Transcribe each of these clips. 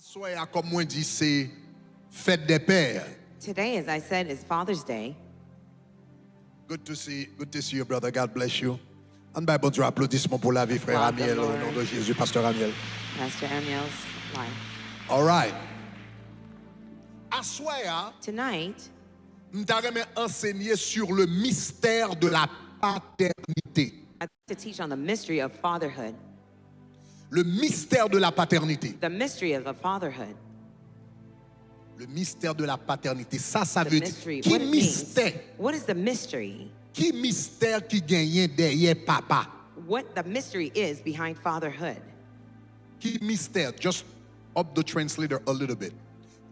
Soya, comme moi dit, c'est fête des pères. Today, as I said, is Father's Day. Good to see you, brother. God bless you. Un bon Dieu, applaudissements pour la vie, frère Welcome, Amiel, au Lord. nom de Jésus, pasteur Amiel. Pastor Amiel's life. All right. Assoya, Tonight, m't'aimerais enseigner sur le mystère de la paternité. I'd like to teach on the mystery of fatherhood. Le mystère de la paternité. The mystery of fatherhood. Le mystère de la paternité. Ça The veut dire. mystery. Qui What it means. mystère? What is the mystery? Qui mystère qui gagne derrière papa? What the mystery is behind fatherhood? Qui mystère? Just up the translator a little bit.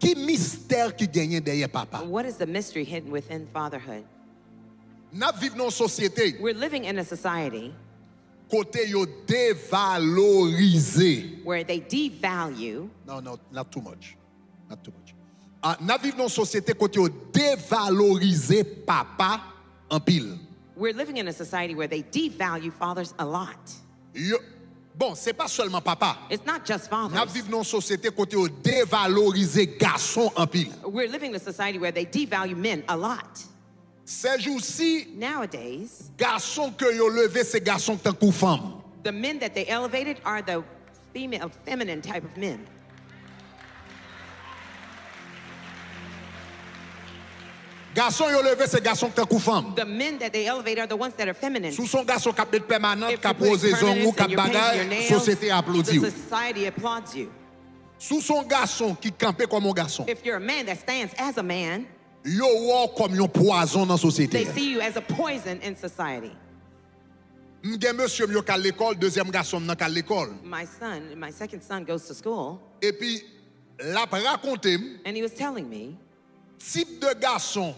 Qui mystère qui gagne derrière papa? What is the mystery hidden within fatherhood? N'a vivons dans une société We're living in a society côté yo dévalorisé. where they devalue. No, not too much. Not too much. N'a vivons dans une société côté yo dévalorisé papa en pile. We're living in a society where they devalue fathers a lot. Bon, c'est pas seulement papa. It's not just N'a fathers. vivons dans une société côté yo dévalorisé garçon en pile. We're living in a society where they devalue men a lot. Ces jours-ci, Nowadays, garçon que yo levé c'est garçon tant que femme. the men that they elevated are the feminine type of men. Garçon yo levé c'est garçon tant que femme. The men that they elevate are the ones that are feminine. Sous son garçon cap mettre permanente, If you cap put poser zong ou permanence cap and you're painting your bagay, nails, société applaudit. the society applauds you. Sous son garçon qui campait comme un garçon, If you're a man that stands as a man, yo wò comme un poison dans they société. see you as a poison in society. M'gen monsieur yo à l'école, deuxième garçon nan à l'école. My second son goes to school, Et puis l'a raconté and he was telling me type de garçon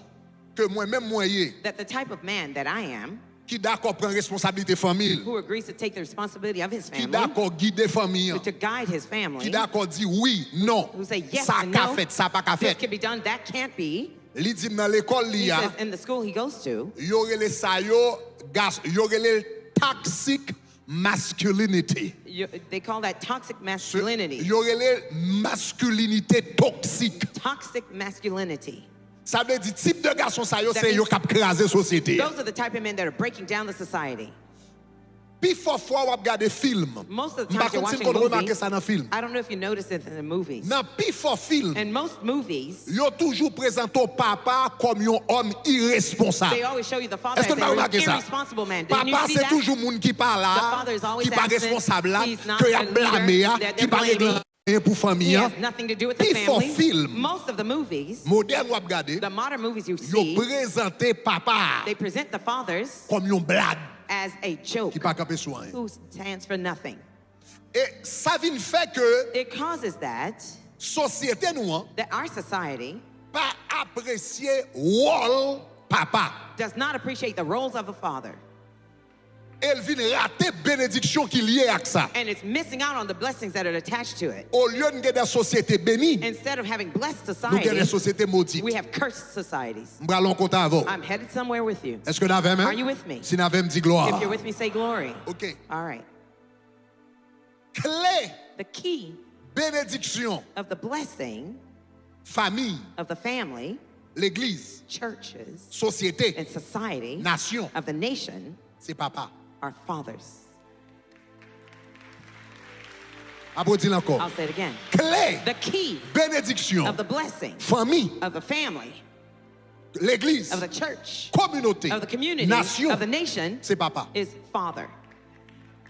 que moi-même moyen that the type of man that I am, qui d'accord prendre responsabilité famille, who agrees to take the responsibility of his qui family, d'accord guider famille, to guide his qui family, d'accord dit oui, non, who say yes ça and qu'a no, fait, ça pas qu'a this fait. can be done, that can't be. Li dit dans l'école li He a says in the school he goes to, yo relé ça yo relé toxic masculinity. they call that toxic masculinity. Yo relé masculinité toxique. Toxic masculinity. Ça veut dire type de garçon ça yo That c'est yo means- k'ap craser société. Those are the type of men that are breaking down the society. Puis fois ou regarder film. Most of the M'pa time you're kontin watching kon a remarquer movie. ça dans film. I don't know if you notice it in the movies. Dans pi film, In most movies, yo toujours présente au papa comme un homme irresponsable. they always show you the father Est-ce as que vous avez an remarqué ça? irresponsible man. Didn't you Papa see c'est that? toujours moun qui parle The là, father is always qui pas absent. responsable là, He's not que y a the leader, blâmé là, that qui they're pas régler blaming. rien pour He famille. has nothing to do with the Puis for family. film, Most of the movies, moderne ou regarder, the modern movies you yo see, présenter papa they present the fathers comme un blague as a joke qui pas camper sur rien. who stands for nothing. Et ça vient fait que It causes that société nous hein, our society pas apprécier rôle papa. does not appreciate the roles of a father. Elle vient rater bénédiction qui liée à ça. And it's missing out on the blessings that are attached to it. Au lieu de gagner des sociétés bénies, Instead of having blessed nous gagnons des society, sociétés maudites. we have cursed societies. M'bralon content avant. I'm headed somewhere with you. Est-ce que nous avons Are you with me? Si nous avons dit gloire. If you're with me, say glory. OK. All right. Clé The key bénédiction of the blessing famille, of the family, l'église, churches, société, and society nation, of the nation c'est papa. are fathers. Applaudis encore. I'll say it again. Clé The key bénédiction of the blessing famille, of the family, l'église, of the church, communauté, of the community, nation, of the nation c'est papa. is father.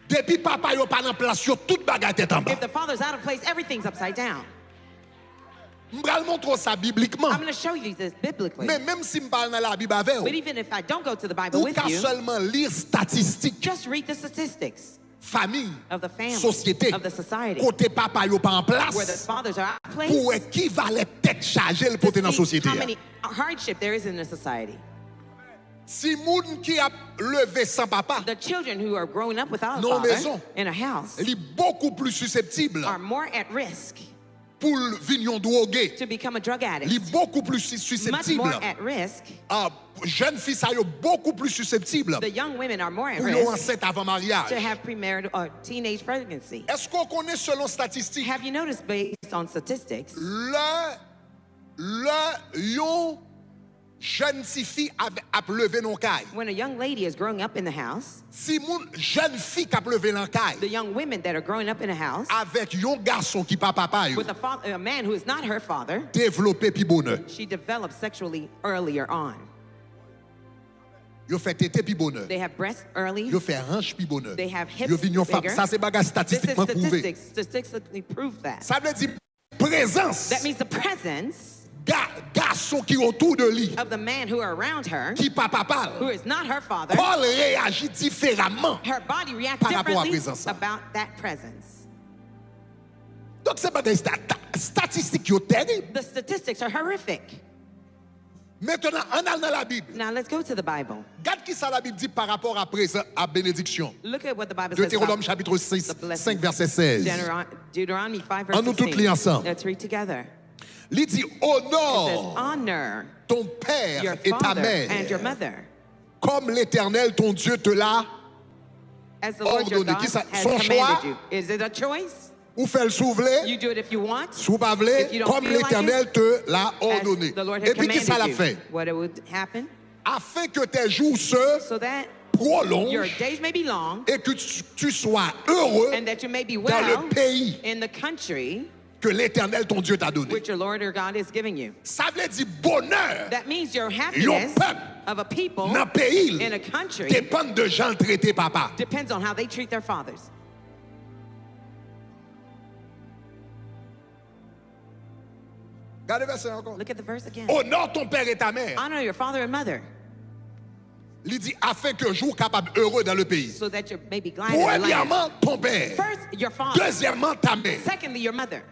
Depuis papa yo pas en place, yo toute bagaille tête en bas. If the father's out of place, everything's upside down. M'bral montre ça bibliquement. I'm going to show you this biblically. Mais même si m'parle dans la Bible avec But vous, even if I don't go to the Bible ou with qu'à you, seulement lire statistiques, just read the statistics famille, of the family, société, of the society, côté papa yo pas en where the place, fathers are out of place, pour qui va les têtes chargées le porter dans la to see société. how many hardship there is in the society. Si moun qui a levé sans papa, The children who are growing up without a Non, father maison. in a house il est beaucoup plus susceptible are more at risk pour venir droguer. to become a drug Il addict, est beaucoup plus much susceptible. more at risk. Jeune fille ça yo beaucoup plus susceptible The young women are more at pour yo risk enceinte avant mariage. to have premarital or teenage pregnancy. Est-ce qu'on connaît selon statistiques Have you noticed, based on statistics, yon jeune fille a levé non caille. when a young lady is growing up in the house, Si moun jeune fille qui a levé non caille the young women that are growing up in a house avec yon garçon qui pas papa yo, with a man who is not her father, développer pi bonheur. she develops sexually earlier on. Yo fait tété pi bonheur. They have breasts early. Yo fait hanche pi bonheur. They have hips Yo vin yon femme. bigger. Ça c'est bagage This is statistiquement prouvé. statistics. Statistically prove that. Ça veut dire présence. That means the presence Garçon qui autour de lui, of the man who are around her, qui pas papa, who is not her father, Paul réagit différemment. her body reacts Par rapport à differently présence. about that presence. Donc c'est bagage statistique yo terrible. The statistics are horrific. Maintenant, on a dans la Bible. Now let's go to the Bible. Regarde qui ça la Bible dit par rapport à présent à bénédiction. Look at what the Bible says Deutéronome about chapitre 6, the blessings. 5 verset 16. Deuteronomy 5 On verse nous toutes 16. lis ensemble. Let's read together. Il dit It says, honore honor ton père your et ta father and your mère mother, comme l'Éternel ton Dieu te l'a. as the Lord your Ordonné. God Qui ça? has Son commanded choix? you. Is it a choice? Ou fait le souvler, You do it if you want, sous pas vle, If you don't comme feel like l'Éternel te l'a as ordonné. the Lord has Et puis qui ça l'a commanded fait? you. What it would happen, Afin que tes jours se so that your prolongent days may be long et que tu sois heureux and that you may be dans well le pays in the country que l'Éternel ton Dieu t'a donné. which your Lord or God is giving you. Ça veut dire bonheur That means your happiness peuple of a people dans le pays in a country dépend de gens traités papa. depends on how they treat their fathers. Regardez verset encore. Look at the verse again. Honore ton père et ta mère. Honor your father and mother Il dit afin que jour capable heureux dans le pays. so that you may be glad in the land. Premièrement, ton père. First, your father. Deuxièmement, ta mère. Secondly, your mother.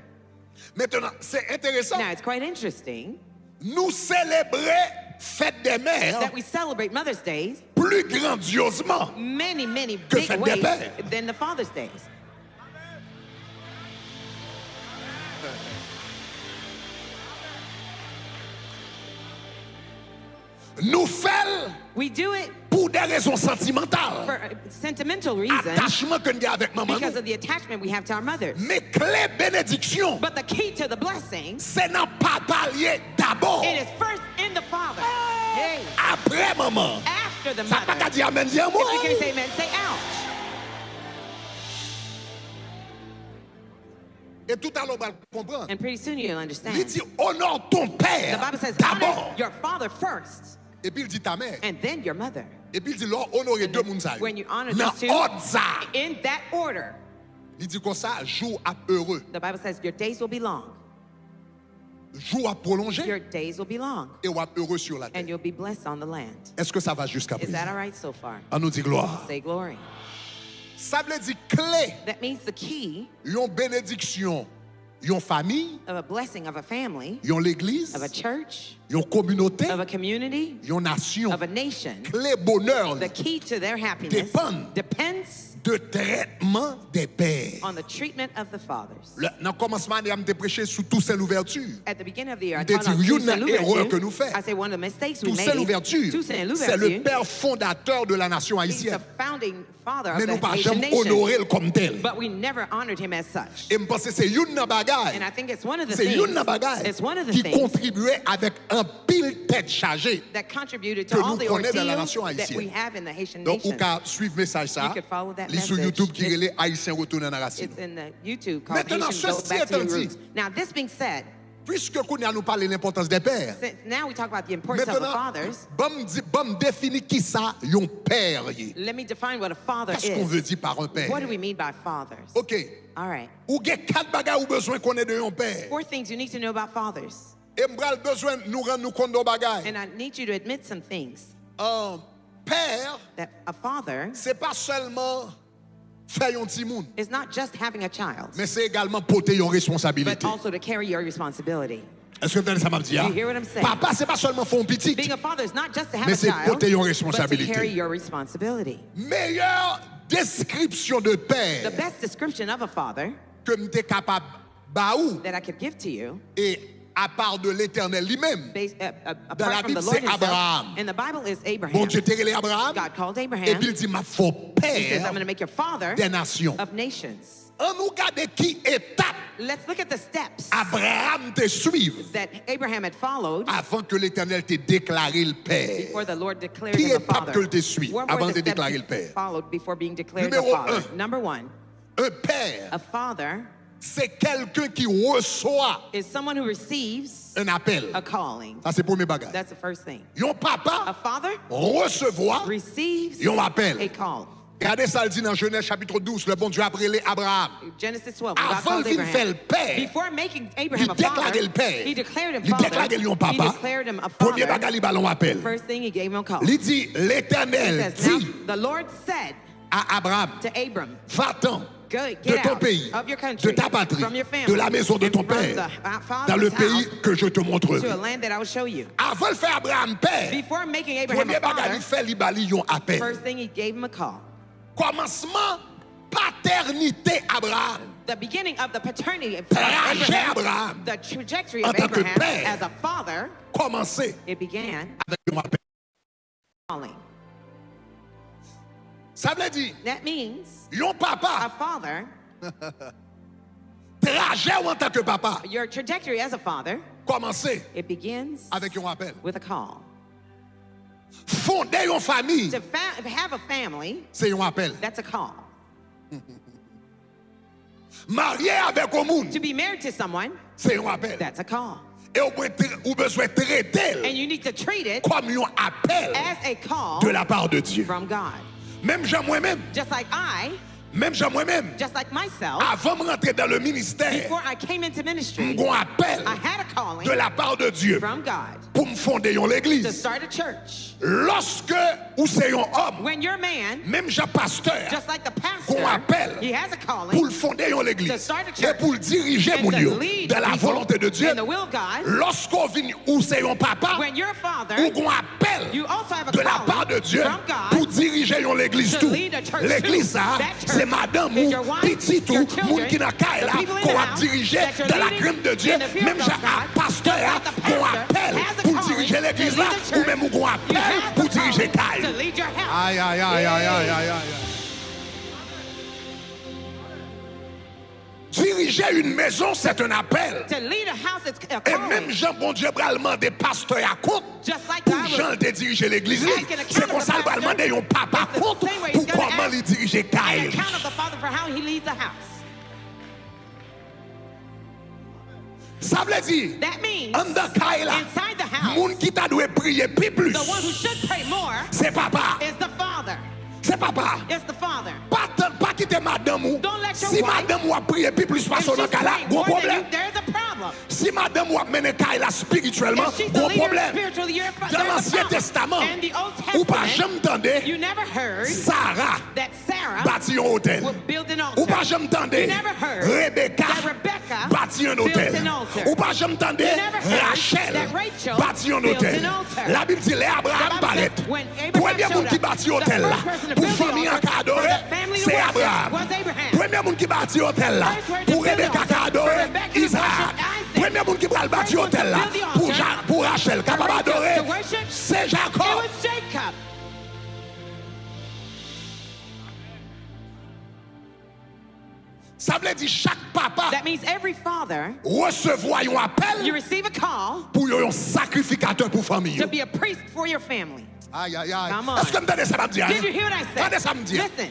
Maintenant, c'est intéressant. Now, it's quite interesting Nous célébrer fête des mères that we celebrate Mother's Day plus grandiosement. many, many Que big fête des ways pères. than the Father's Days. Nous faisons We do it pour des raisons sentimentales. for a sentimental reasons Attachement que nous avons avec maman. because of the attachment we have to our mothers. Mais clé bénédiction, But the key to the blessing, c'est dans papa lié d'abord. it is first in the Father. Hey, Après maman. after the Ça pas qu'à mother. dire amen, dis un mot. If you can say amen, say ouch. Et tout à l'heure, on va comprendre. And pretty soon you'll Il understand. dit honore ton The père Bible says, d'abord. honor your father first Et puis il dit ta mère. and then your mother. Et puis il dit là, honorer deux moun sa yo. When you honor Dans these two, ordre ça. in that order, Il dit comme ça, jour à heureux. the Bible says your days will be long. Jour à prolonger Your days will be long et ou à heureux sur la and terre. you'll be blessed on the land. Est-ce que ça va jusqu'à Is présent? that all right so far? On nous dit gloire. Say glory. Ça veut dire clé, That means the key yon bénédiction, yon famille, of a blessing of a family, yon l'église, of a church, yon communauté, of a community, yon nation. of a nation. Clé bonheur The key to their happiness depends de traitement des pères. on the treatment of the fathers. Dans le commencement, on a prêché sous toute seule ouverture. At the beginning of the year, I T'es taught on dit, two une sin erreur que l'ouverture. nous faisons. I say one of the mistakes we Toute seule made. ouverture, Two sin c'est le l'ouverture. père fondateur de la nation He's haïtienne. the founding father Mais of nous the pas Haitian jamais nation. honoré comme tel. But we never honored him as such. Et je pense que c'est une bagaille. And I think it's one of the C'est things, une bagaille it's one of the qui things contribuait avec un pile tête chargée. that contributed que to all nous the connaissons dans la ordeals nation that haïtienne. we have in the Haitian Donc, vous nation. pouvez suivre le message ça. You could follow that Li sur message. YouTube qui relève Haïtien retourner dans la racine. It's in the YouTube called Maintenant, Haitian Go ceci Back to Your étant dit, Roots. Now, this being said, Puisque nous parlons de l'importance des pères. since now we talk about the importance of the Maintenant, fathers. bon définir qui ça yon père yé. Let me define what a father Qu'est-ce qu'on is. veut dire par un père? What do we mean by fathers? OK. All right. Ou gen 4 bagages ou besoin qu'on ait de yon père. 4 things you need to know about fathers. Et m'bral besoin nous rendre nous compte de bagages. And I need you to admit some things. Père, That a father c'est pas seulement faire yon petit moun, is not just having a child, mais c'est également porter yon but responsabilité. also to carry your responsibility. Est-ce que vous entendez ça m'a dit? You hear what I'm saying? Papa, c'est pas seulement faire un petit. Being a father is not just to have Mais a c'est child, porter yon but to responsabilité. carry your responsibility. Meilleure description de The père best description of a father que m'étais capable baou that I could give to you, et à part de l'éternel lui-même. based, Dans la apart from the Bible, Lord c'est Abraham. himself, in the Bible is Abraham. Bon Dieu t'a relé Abraham God called et Abraham. puis il dit m'a faut He says, I'm père going to make you father des nations. of nations. On nous regarde qui étape Let's look at the steps Abraham te suive that Abraham had followed avant que l'Éternel t'ait déclaré le Père. before the Lord declared Qui him a étape father. que te suive What avant were de the steps déclarer he le Père? followed before being declared a Numéro father? un. Number one, Un père, a father c'est quelqu'un qui reçoit is someone who receives un appel. a calling. Ça, c'est le premier bagage. That's the first thing. Yon A papa father recevoir receives yon appel. a call. Regardez ça, le dit dans Genèse chapitre 12, le bon Dieu a appelé Abraham. Genesis 12, when God Avant called qu'il fait le Abraham. père, Before making Abraham a il déclarait father, le père. he declared him Il father. déclarait lui un He papa. declared him a Premier father. bagage, il ballon appel. First thing, he gave him a call. Il dit, He l'Éternel says, now, dit the Lord said à Abraham, to Abram, va-t'en Go, de get ton out pays, of your de country, ta patrie, from your family, de la maison de and ton from père, the father's dans le house, pays que je te montrerai. to a land that I will show you. Avant de faire Abraham père, Before making Abraham premier a bagage, father, il fait li bali yon appel. first thing, he gave him a call. Commencement, paternité Abraham. The beginning of the paternity of Trajet Abraham, Abraham. the trajectory En of tant que Abraham père. as a father, Commencé it began avec yon appel. calling. Ça veut dire, That means yon a papa, father, trajet ou en tant que papa, your trajectory as a father, commencé it begins avec yon appel. with a call. Fonder yon famille, To have a family, c'est yon appel. that's a call. Marié avec un monde, To be married to someone, c'est yon appel. that's a call. Et ou besoin traiter And you need to treat it comme yon appel as a call de la part de Dieu. from God. Même Jean moi-même, Just like just like myself, avant de rentrer dans le ministère, before I came into ministry, j'ai un appel I had a calling de la part de Dieu from God pour me fonder yon to l'église. start a church. Lorsque ou c'est yon homme, When you're a man, même Jean pasteur, just like the qu'on pastor, appelle he has a pour calling le fonder yon to l'église start a et church pour le diriger and mon to Dieu lead dans la people volonté de Dieu. in the will of God. Lorsqu'on vient ou c'est yon papa, When you're a father, ou qu'on appelle you also have a de la calling part de Dieu from God pour diriger yon l'église to tout. lead a church L'église too. ça, That church c'est madame is ou your wife, petit tout, your children, moun qui n'a qu'à the là, people in qu'on the va house diriger that you're dans la leading crème de Dieu. in the field Même of Jean God, pasteur just like the qu'on pastor appelle has a pour calling diriger to l'église lead là, the ou church. même qu'on You appelle have pour the diriger calling to Caille. lead your house. Aïe, aïe, aïe, aïe, aïe, aïe, aïe. Diriger une maison, c'est un appel. To lead a house, it's a Et même calling. Jean, bon Dieu, va demander pasteur à compte Just like pour God Jean was de diriger l'église. asking a C'est count comme of the ça qu'il va pastor. demander un papa It's the compte same way pour he's gonna comment ask il diriger an Caille. account of the father for how he leads the house. Ça veut dire, That means en dedans Caille là, inside the house, moun qui t'a dû prier plus, the one who should pray more c'est papa. is the father. C'est papa. It's the father. Pas quitter madame ou. Don't let your Si wife- madame ou a prié plus parce If qu'on a she's cas là, praying gros more than problème. you, there's a problem. Si madame ou a mené Caille là spirituellement, If she's the gros leader problème. spiritually, Dans there's a l'Ancien problem. Testament, In the Old ou pas Testament, jamais entendu you never heard Sarah that Sarah bâtit un hôtel. would build an Ou pas altar. jamais entendu You never heard Rebecca that Rebecca bâtit un built hôtel. an altar. Ou pas jamais entendu You never heard Rachel that Rachel bâtit un built hôtel. an altar. La Bible dit les Abraham The Bible paraît. says when Abraham Premier showed monde qui up, bâtit the hôtel là first person to pour build the famille altar à for adorer, the family to c'est worship Abraham. was Abraham. Premier monde qui bâtit hôtel là First person to pour build the Rebecca altar qui adorer, for Rebecca to Isaac. worship Isaac. Premier monde qui va le bâtir First one to hôtel là build the altar pour Rachel capable for Rachel d'adorer, to worship, c'est It Jacob. was Jacob. Ça veut dire chaque papa That means every father, recevoir un you appel receive a call pour un sacrificateur pour famille. to be a priest for your family. Aïe, aïe, aïe. Come on. Est-ce que vous entendez ça me dire? Did you hear what I Attendez said? ça me dire. Listen,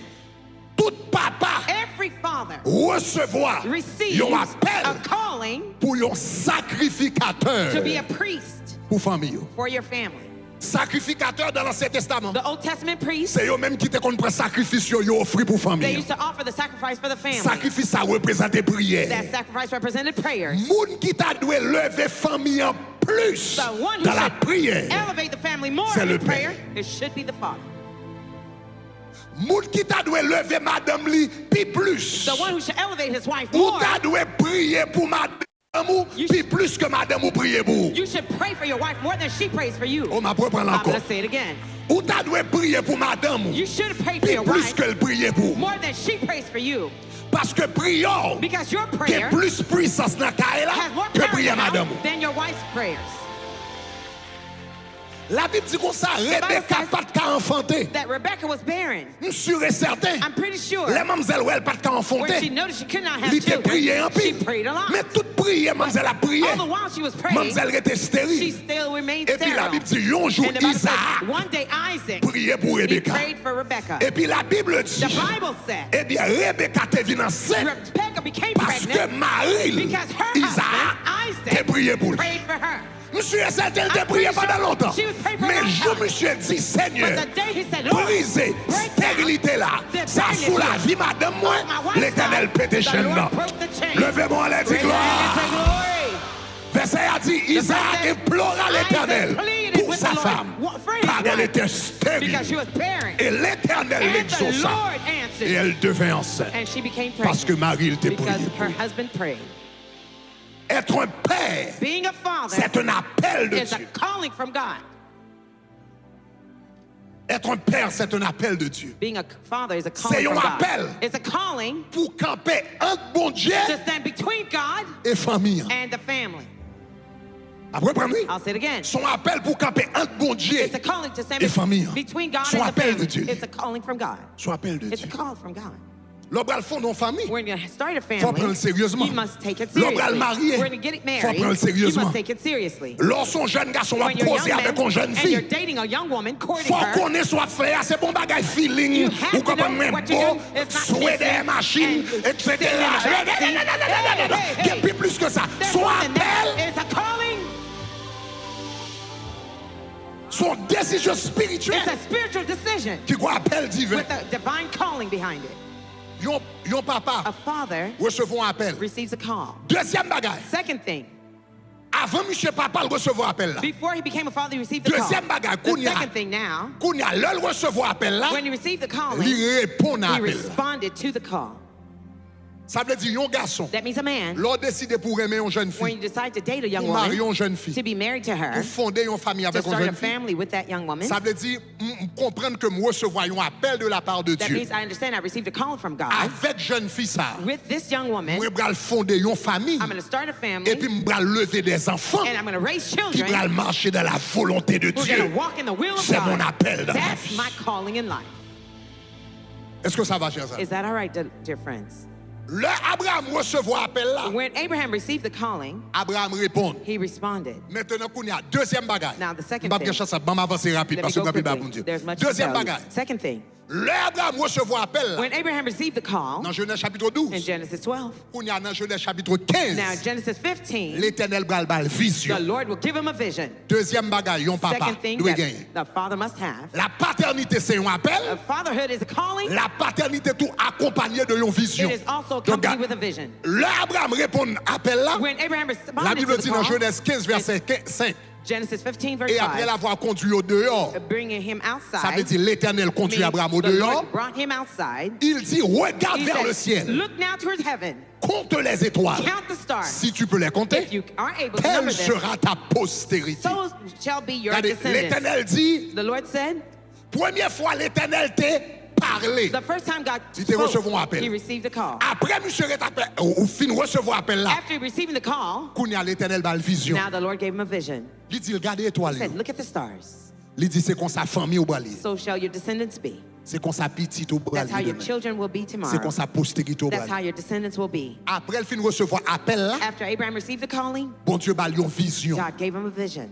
Tout papa every father recevoir receives un a appel calling pour un sacrificateur to be a priest pour famille. for your family. Sacrificateur dans l'Ancien Testament. The Old Testament priests, C'est eux même qui te qu'on prend sacrifice yo offrir pour they famille. used to offer the sacrifice for the family. Sacrifice ça représente prière. That sacrifice represented prayers. Moun qui t'a dû lever famille en plus The one who dans la should prière. elevate the family more C'est le in prayer, père. it should be the father. Moun qui t'a dû lever madame li pi plus. The one who should elevate his wife Ou more, t'a dû prier pour madame ou You pi plus que madame ou prier pour. you should pray for your wife more than she prays for you. On m'a pas prendre I'm encore. going to say it again. Ou t'a dû prier pour madame ou You should pray for pi your plus wife qu'elle prier pour. more than she prays for you. Parce que prière Because your qui prayer plus puissance dans la has more que power prier now madame. than your wife's prayers. La Bible dit comme ça, Rebecca says pas de cas enfanté. that Rebecca was barren. Je suis sûr et certain. I'm pretty sure Les mamzelles ouais, pas de cas when she enfanté. noticed she could not have Elle était priée en children, she pile. prayed a lot. Mais toute prière, mamzelle a prié. All the while she was praying, Mamzelle était she stérile. still remained Et puis la sterile. Bible dit, un jour, And the Bible says, Isaac one day Isaac, priait pour he Rebecca. prayed for Rebecca. Et puis la Bible dit, The Bible said eh bien, Rebecca te venu enceinte Rebecca became parce que pregnant Marie, because her Isaac, husband, te Isaac, prié pour lui. prayed for her. Monsieur est certain, I'm te prié pretty pendant sure longtemps. she was praying for a Mais long je time. me suis dit, Seigneur, But the day he said, Lord, briser break stérilité là, the ça barrenness sous la here. vie, madame, moi, On my wife's l'éternel side, pète the chaînes Lord là. broke the chain. Levez-moi les dit Raise your hand and say gloire. glory. Verset a dit, Isaac says, implora l'éternel Isaac pleaded pour with sa the Lord femme, for his car elle wife, était because she stérile. was barren. Et l'éternel And the l'exauça. Lord Et answered, elle devint enceinte. and she became Parce que pregnant Marie, il était because prié. her husband prayed. Être un père, Being a father c'est un appel de is a Dieu. calling from God. Être un père, c'est un appel de Dieu. Being a father is a C'est calling un from God. appel. It's a calling Pour camper entre bon Dieu to stand between God et famille. and the family. Après, prenez. I'll say it again. Son appel pour camper entre bon Dieu. It's a calling to stand Et famille. between God Son and the appel de family. Dieu. It's a calling from God. Son appel de It's a Dieu. call from God. L'obral fond dans famille. When you start a Faut prendre family, sérieusement. you must take it L'obral seriously. marié. When you get it Faut married, prendre you sérieusement. must take it seriously. Lorsqu'un jeune garçon va When you're a poser young avec man une jeune and you're fille, dating a young woman, courting faut her, qu'on ait soit fait, c'est bon bagage feeling, you have ou to comme know même what you're beau, doing. It's not souhait des kissing machines, and etc. sitting in the backseat. Hey, hey, Il y a plus que ça. There's Son more than that. appel, It's a calling. son décision spirituelle, It's a spiritual decision qui quoi appel divin. with a divine calling behind it. Yon papa A father recevons appel. receives a call. Deuxième bagage. Second thing, Avant monsieur papa le recevoir appel là. before he became a father, he received the call. Deuxième bagage. The second thing now, Kounya le recevoir appel là, when he received the calling, il répond à he appel. responded to the call. Ça veut dire yon garçon. That means a man, L'on décide pour aimer une jeune when you fille, decide to date a young pour marier woman, une jeune fille, to be married to her, pour fonder une famille to avec une start a jeune fille. family with that young woman, Ça veut dire comprendre que moi recevoir un appel de la part de that Dieu. means I understand I received a call from God. Avec jeune fille ça, With this young woman, moi vais fonder une famille I'm going to start a family, et puis je vais lever des enfants and I'm going to raise qui children vont marcher dans la volonté de who are Dieu. going to walk in the will of C'est mon God. appel dans ma That's vie. my calling in life. Est-ce que ça va, chers amis? Is that all right, dear friends? Le Abraham recevoir appel là, When Abraham received the calling, Abraham répond. he responded. Maintenant, qu'on y a deuxième bagage. Now, the second Je thing. vais avancer rapide Let me parce que go je vais quickly. pour Dieu. There's much to Deuxième tell you. bagage. Second thing, Le Abraham recevoir appel là, when Abraham received the call dans Genèse chapitre 12. in Genesis 12, Qu'on y a dans Genèse chapitre 15. now Genesis 15, L'Éternel bral the vision. Lord will give him a vision. Deuxième bagage, yon papa Second thing doit that gagner. the father must have. La paternité c'est un appel. Fatherhood is a calling. La paternité tout accompagné de yon vision. It is also Donc, accompanied with a vision. le Abraham répond appel là. When Abraham La responded Bible to dit the dans call, Genèse 15 verset 5. Genesis 15 verse Et après 5, l'avoir conduit au dehors, bringing him ça veut outside, dire l'Éternel conduit means Abraham au the dehors. Lord brought him outside. Il dit regarde He vers le said, ciel, look now towards heaven, compte les étoiles. count the stars. Si tu peux les compter, If you are able to telle number them, sera ta postérité. so shall be your Regardez, descendants. l'Éternel dit, The Lord said, première fois l'Éternel t'a parlé. the first time God Il te recevons spoke, appel. he received a call. Après, monsieur est appelé, ou fin recevoir appel là, After receiving the call, qu'on y a l'Éternel dans la vision. now the Lord gave him a vision. Il dit regardez He étoiles. said, look at the stars. Il dit c'est comme sa famille au bali. So shall your descendants be. C'est comme sa petite au That's how bali. your children will be C'est tomorrow. comme sa postérité au That's how bali. your descendants will be. Après, il fin recevoir appel là, After Abraham received the calling, bon Dieu bali une vision. God gave him a vision.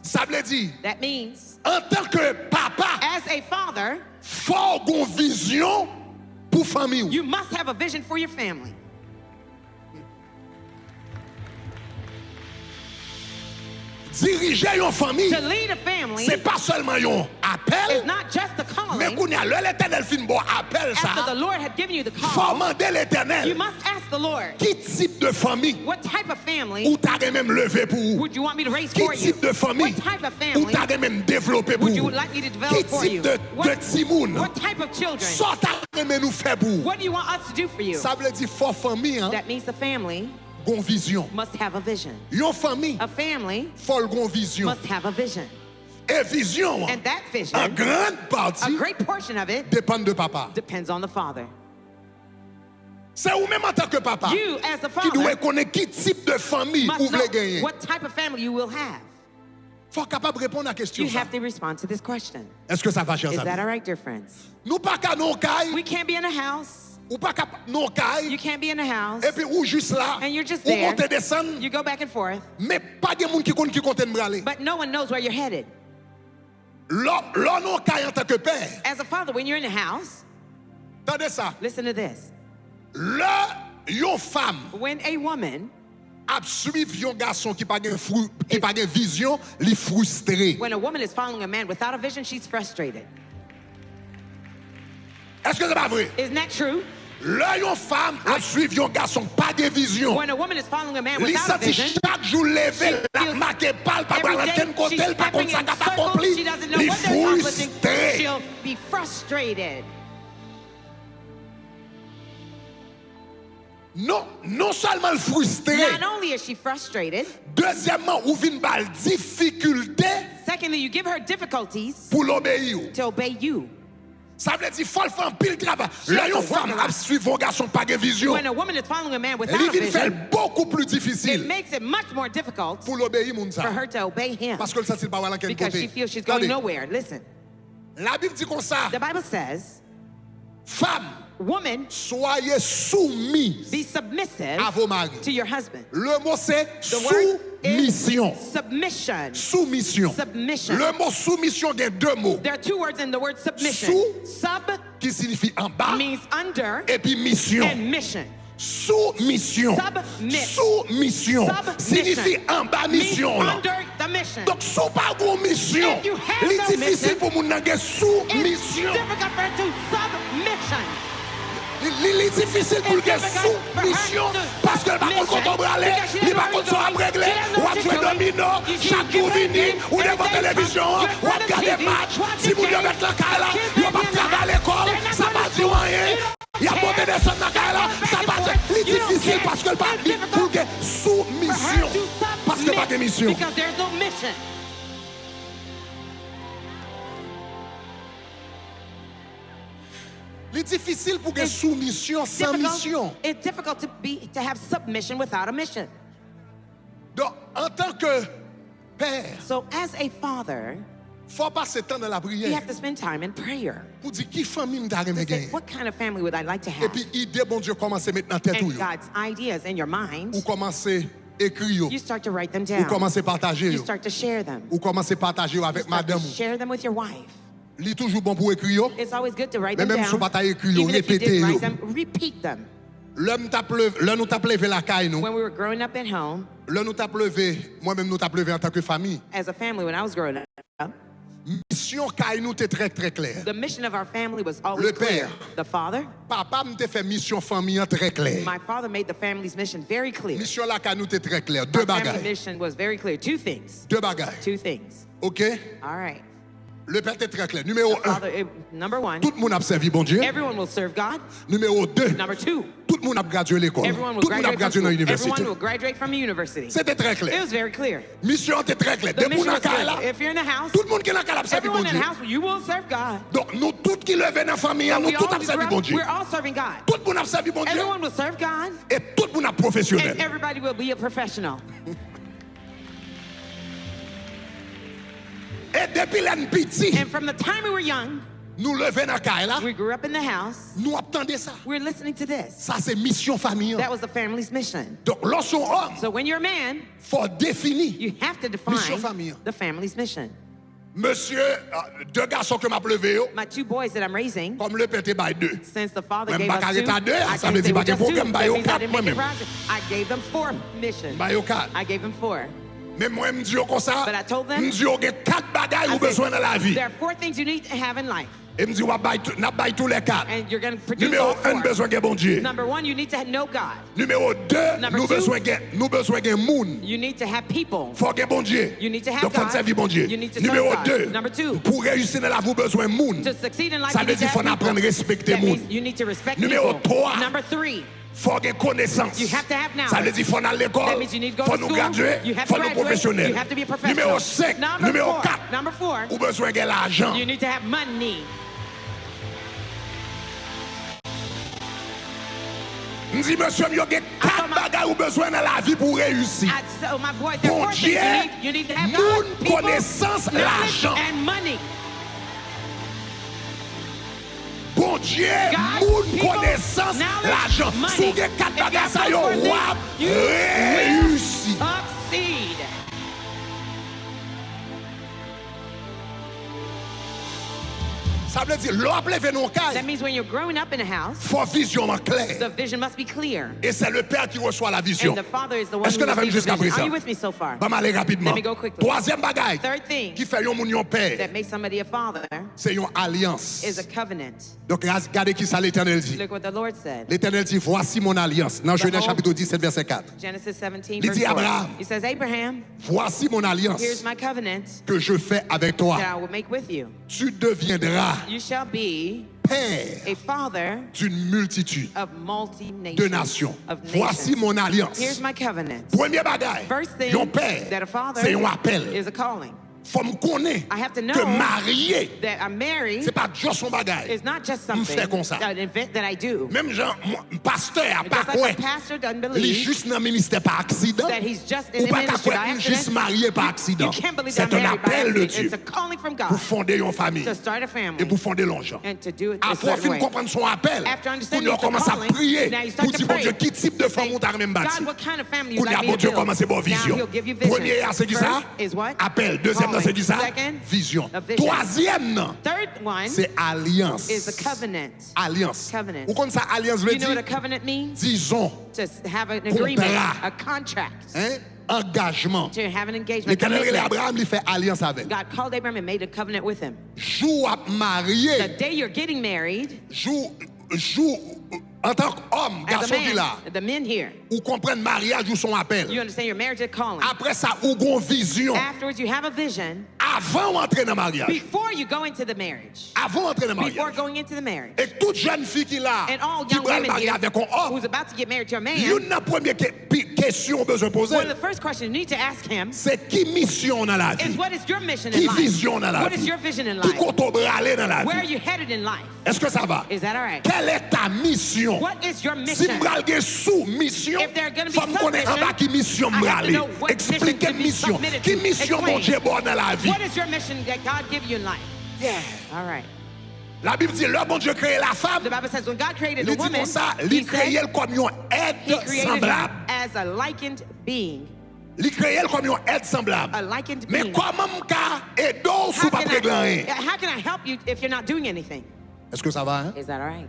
Ça veut dire, That means, en tant que papa, as a father, faut une vision pour famille. you must have a vision for your family. Diriger une famille, To lead a family c'est pas seulement un is appel, not just a mais calling. qu'on y a l'Éternel fin bon appel After the ça. Lord had given you the Faut call, demander you l'Éternel must ask the Lord, qui type de famille what type of family ou t'as même levé pour vous. would you want me to raise Qui for you? type de famille What type of ou family t'as même développé pour would you vous. like me to Qui develop for type you? de What, timoun what type of children? soit t'as même nous fait pour vous. What do you want us to do for you? Ça veut dire faut famille hein, That means the family gon vision. must have a vision. Une famille A family faut gon vision. must have a vision. Et vision And that en vision, grande a partie great portion of it, dépend de papa. depends on the father. C'est ou même en tant que papa You, as a qui doit father, connaître qui type de famille vous must voulez know gagner. what type of family you will have. faut capable répondre à la question. You have to respond to this question. Est-ce que ça va, chers Is that amis? all right, dear friends? Nous pas qu'à non caille, We can't be in a house. ou pas qu'à non You caille, can't be in a house. et puis ou juste là, And you're just ou there. monter descendre, You go back and forth, mais pas de monde qui compte m'braler. but no one knows where you're headed. L'on non caille en tant que père. As a father, when you're in a house, Attendez ça. listen to this. Yon femme When a woman, a suivre yon garçon qui pas gen vision, li frustré. when a woman is following a man without a vision, she's frustrated. Est-ce que c'est pas vrai? Isn't that true? Yon femme a suivre yon garçon pas de vision. When a woman is following a man Li without a senti vision, chaque jour lever, la feels marquer pal, pas every par day l'antenne côté, she's pas comme stepping ça in qu'a circles, accompli. she doesn't know Li what they're accomplishing. frustré. She'll be frustrated. Non seulement le frustré, Not only is she frustrated, deuxièmement, ou vin bal difficulté secondly, you give her difficulties pour l'obéir. to obey you. Ça veut dire faut le faire en pile travail. She Là, has yon to work femme a a lot. suivre un garçon pas de vision. When a woman is following a man without Li a vin faire vision, beaucoup plus it difficile makes it much more difficult pour l'obéir moun for ça. her to obey him Parce que le senti pas quel because she côté. feels she's going Regardez, nowhere. Listen, la Bible dit comme ça, the Bible says, femme, woman, soyez soumise be submissive à vos maris. to your husband. Le mot c'est The word is soumission. submission. Soumission. Submission. Le mot soumission il y a deux mots There are two words in the word submission. Sous- Sub qui signifient en bas means under et puis mission. and mission. Soumission. Submit. Soumission Submission signifie en bas Means mission là. under the mission. Donc sous pas vos mission, If you have c'est no difficile mission, pour moun nan gen It's soumission. difficult for her to submission. C'est difficile pour le gen soumission parce que par contre quand on brale, il pas contre ça à régler, ou à jouer domino, chaque jour vini, ou devant télévision, ou à regarder match, si vous devez mettre la caille là, il va pas travailler à l'école, ça va dire rien. Il y a monté des sommes dans la caille là, ça va dire, c'est difficile parce que le pas pour que For her soumission, to parce que pas de submit mission. because there's no mission. C'est difficile pour que soumission sans mission. It's difficult to have submission without a mission. Donc, en tant que père, So as a father, faut passer temps dans la you prière have to spend time in prayer. pour dire qui famille m'ta To remè say, gen. what kind of family would I like to Et have? puis idée bon Dieu commence à mettre dans tête ou And yo. God's ideas in your mind, Ou commencer écrire yo. you start to write them Ou down. commencer partager You yo. start to share them. Ou commencer partager yo avec You start to madame ou. share them with your wife. Li toujours bon pour écrire yo. It's always good to write Mais them même si down. pas ta écrit yo, Even if you répétez didn't yo. write them, repeat them. Là nous t'a levé la caille nous. When we were growing up at home, Là nous t'a levé, moi-même nous t'a levé en tant que famille. as a family, when I was growing up, Mission caille nous était très très claire. the mission of our family was always Le clear. père. The father, Papa m'te fait mission famille très claire. my father made the family's mission very clear. Mission la caille nous était très claire. Deux Our family bagages. mission was very clear. Two things. Deux bagages. Two things. OK? All right. Le père était très clair. Numéro 1, Father, number one, tout le monde a servi bon Dieu. everyone will serve God. Numéro 2, Number two, tout le monde a gradué l'école. everyone will Tout le monde a graduate from gradué dans school. l'université. Everyone will graduate from a university. C'était très It clair. was very clear. Mission était très claire. The Depuis mission qu'on was a là, clear. If you're in the house, tout le monde qui est dans la servi bon everyone in Dieu. the house, you will serve God. Donc nous tous qui levons dans la famille, nous We tous all a servi bon Dieu. we're all serving God. Tout le monde a servi bon Dieu. Everyone will serve God, Et tout le monde a and professionnel. everybody will be a professional. Et depuis l'année petit, And from the time we were young, nous levons dans la là, we grew up in the house. nous attendons ça. We're listening to this. Ça c'est mission famille. That was the family's mission. Donc lorsqu'on homme, So when you're a man, faut définir. you have to Mission define famille. the family's mission. Monsieur, deux garçons que m'a levé, My two boys that I'm raising, comme le père était by deux. since the father Même gave pas us carré two, à deux, I ça can't veut say dire we're pas qu'il just faut two. que m'aille That au means I quatre didn't make it moi-même. process. I gave them 4 missions. M'aille au quatre. I gave them 4. Mais moi, je dis comme ça, But I told them, je dis, il y a 4 bagages I ou besoin dans la vie. there are 4 things you need to have in life, Et je dis, on va tous les 4. and you're going to produce Numéro all 1, 4. besoin de bon Dieu. Number 1, you need to know God. Numéro 2, Number nous two, besoin de moun. You need to have people. Faut que bon Dieu. You need to have Donc, faut God. servir bon Dieu. You need to Numéro serve God. 2, Number 2, pour réussir dans la vie, vous besoin de moun. to succeed in life, Ça you veut need to dire qu'il faut have apprendre à people. respecter That moun. means you need to respect Numéro people. 3, Number 3, faut que connaissance. you have to have knowledge. Ça veut dire qu'il faut aller à That l'école. means you need to go Faut to nous school. graduer. You have Faut to nous graduate. professionnels. You have to be a professional. Numéro 5, Number numéro 4, 4, Number 4, ou besoin de l'argent. you need to have money. Je dis, monsieur, il y a 4 bagages ou besoin dans la vie pour réussir. My boys, there Bon are 4 Dieu, things you need to have: moun, God, people, connaissance, knowledge, l'argent. and money. Bon Dieu, God, moun, people, connaissance, knowledge, l'argent. money. Si vous avez 4 If you bagages, have ça y those four est, things, wap, you will réussi. succeed. Ça veut dire, l'homme levé nos That cailles, means when you're growing up in a house, faut vision claire. the vision must be clear. Et c'est le Père qui reçoit la vision. And the Father is the one Est-ce who que nous avons receives jusqu'à the vision. présent? Are you with me so far? Bon, aller rapidement. Let me go quickly. Troisième bagaille Third thing qui fait yon moun yon père, that makes somebody a father c'est une alliance. is a covenant. Donc regardez qui ça l'Éternel dit. Look what the Lord said. L'Éternel dit, voici mon alliance. Dans Genèse chapitre 17, verset 4. Genesis 17, Il verse dit 4. Abraham, He says, Abraham, voici mon alliance here's my covenant que je fais avec toi. that I will make with you. Tu deviendras You shall be père a father d'une multitude of multi-nations. de nations. Of Voici nations. mon alliance. Here's my covenant. Premier bagaille, First thing yon père, that a father c'est un appel. is a calling. Faut me connaître I have to know que marié, that I'm married c'est pas juste son bagaille. is not just Me something, fait comme ça. an event that I do. Même Jean, pasteur, pas Just quoi. like a pastor doesn't Il est believe juste dans le ministère par accident. that he's just in Ou the pas ministry by quoi, juste accident. marié par accident. You can't believe C'est that I'm un married by appel de accident. Dieu It's a calling from pour God fonder une famille to start a et family pour fonder l'argent. and to do it a Après, certain fin way. comprendre son appel, After pour understanding nous the commencer à calling, prier now you start pour to dire, bon pray. Dieu, quel type de femme Say, on t'a même bâti. God, what kind of family you Pour like nous, bon me Dieu, to build? commencer bon vision. Now he'll give you vision. Premier, c'est qui ça? First is what? Appel. Deuxième, Calling. c'est qui ça? Second, Vision. a vision. Troisième, non, Third one c'est alliance. is a covenant. Alliance. Covenant. Ou comme ça, alliance veut You know what a dire? covenant means? Disons, To have an agreement, Contrat. a contract, hein, engagement. to have an engagement. L'Éternel et commitment. Abraham, il fait alliance avec. God called Abraham and made a covenant with him. Jour à The marié, day you're getting married, jour, en tant qu'homme, as a garçon qui là, man, the men here, ou comprennent mariage ou son appel. you understand your marriage is a calling. Après ça, ou gon vision. Afterwards, you have a vision Avant d'entrer dans le mariage. before you go into the marriage. Avant d'entrer dans le Before mariage. going into the marriage. Et toute jeune fille qui là, And all qui young va women marier here avec un homme, who's about to get married to a man, une des premières questions besoin poser, one of the first questions you need to ask him c'est qui mission dans la is, vie? what is your mission Qui in life? vision dans la What is vie? your vision in Qui life? compte au bras aller dans la Where are vie? you headed in life? Est-ce que ça va? Is that all right? Quelle est ta mission? What is your Si mission? je vais sous mission, If there are gonna be faut me connaître en bas qui mission I have to m'aller. know what mission Expliquez to be mission. submitted Qui to. mission Explain. mon Dieu bon dans la vie? What is your mission that God give you in life? Yeah. All right. La Bible dit, le bon Dieu créé la femme, The Bible says when God created il a dit woman, comme ça, he il créé said comme une he aide created semblable. her as a likened being. Il créé comme une aide semblable. A likened Mais being. comment m'ka aider sous How pas can, régler rien? how can I help you if you're not doing anything? Est-ce que ça va, hein? Is that all right?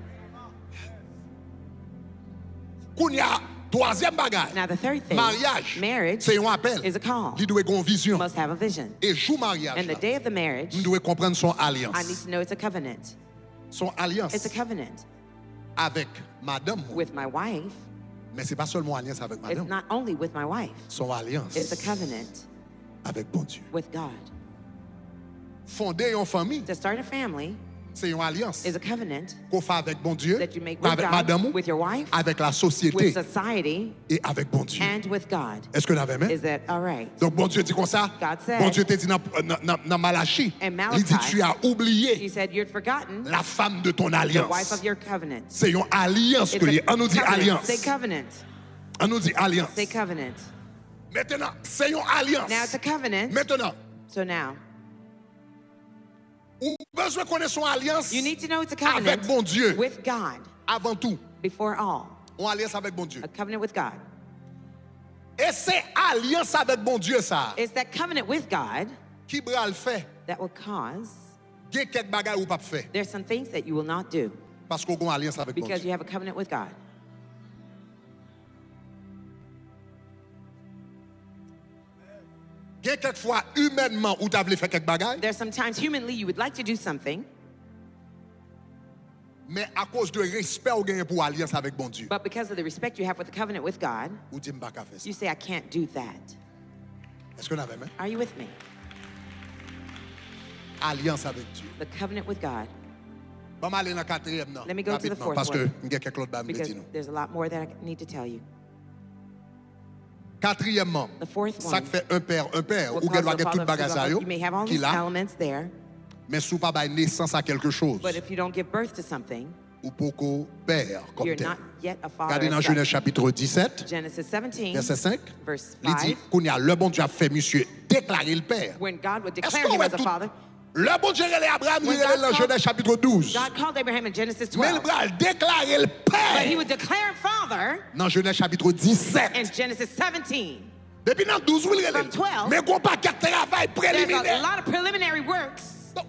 Kounya, troisième bagage. Now the third thing, Mariage, marriage c'est un appel. is a call. Il doit avoir une vision. Must have a vision. Et jour mariage, And the day of the marriage, nous devons comprendre son I need alliance. to know it's a covenant. Son It's a alliance covenant avec madame. with my wife. Mais c'est pas seulement alliance avec It's madame. not only with my wife. Son alliance It's a covenant avec bon Dieu. with God. Fonder une famille, To start a family c'est une alliance is a covenant qu'on fait avec bon Dieu, that you make with avec God, madame, with your wife, avec la with société society, et avec bon Dieu. and with God. Est-ce que vous l'avez aimé? Is that all right? Donc bon Dieu dit comme ça. God said- Bon Dieu te dit dans Malachie. In Il dit Malachi, tu as He oublié said, you'd forgotten la femme de ton the wife alliance. of your covenant. C'est une alliance It's que a lié. On nous dit covenant. alliance. Say covenant. On nous dit alliance. Say covenant. Maintenant, c'est une alliance. Now it's a covenant. Maintenant, So now, on a besoin de connaître son alliance you need to know it's a avec covenant bon Dieu. with God Avant tout, before all. on alliance avec bon Dieu. A covenant with God. Et c'est alliance avec bon Dieu ça. It's that covenant with God Qui va le faire? that will cause Il y a quelques bagages ou pas faire there's some things that you will not do parce qu'on a une alliance avec bon because Dieu. you have a covenant with God. Il y a quelquefois humainement où tu as voulu faire quelques bagages, There's sometimes humanly you would like to do something, mais à cause de respect ou gagné pour alliance avec bon Dieu, but because of the respect you have with the covenant with God, ou dit m'pas qu'à faire ça. you say, I can't do that. Est-ce qu'on avait même Are you with me? alliance avec Dieu? The covenant with God. Bon, aller dans le quatrième non. Let me go to the rapidement, fourth parce que one. il y a quelques autres bagages Because dire nous. there's a lot more that I need to tell you. Quatrièmement, The fourth ça one. fait un père, What ou causes qu'elle va the get tout father bagage ça to- yo, You may have all qui these là, elements there, mais sous pas bail naissance à quelque chose. but if you don't give birth to something, ou beaucoup père comme You're tel. not yet a father. Regardez dans as Genèse such. chapitre 17, Genesis 17, verset 5. verse Il dit 5. qu'on y a le bon Dieu a fait monsieur déclarer le père. When God would Est-ce declare qu'on him va as a tout... father, Le bon Dieu relève Abraham, il When relève God dans called- Genèse chapitre 12. God called Abraham in Genesis Mais il 12. va déclarer le But he père would declare father dans Genèse chapitre 17. in Genesis 17. Depuis dans 12, il relève. From 12, Mais qu'on pas qu'à travail There's a préliminaire. lot of preliminary works.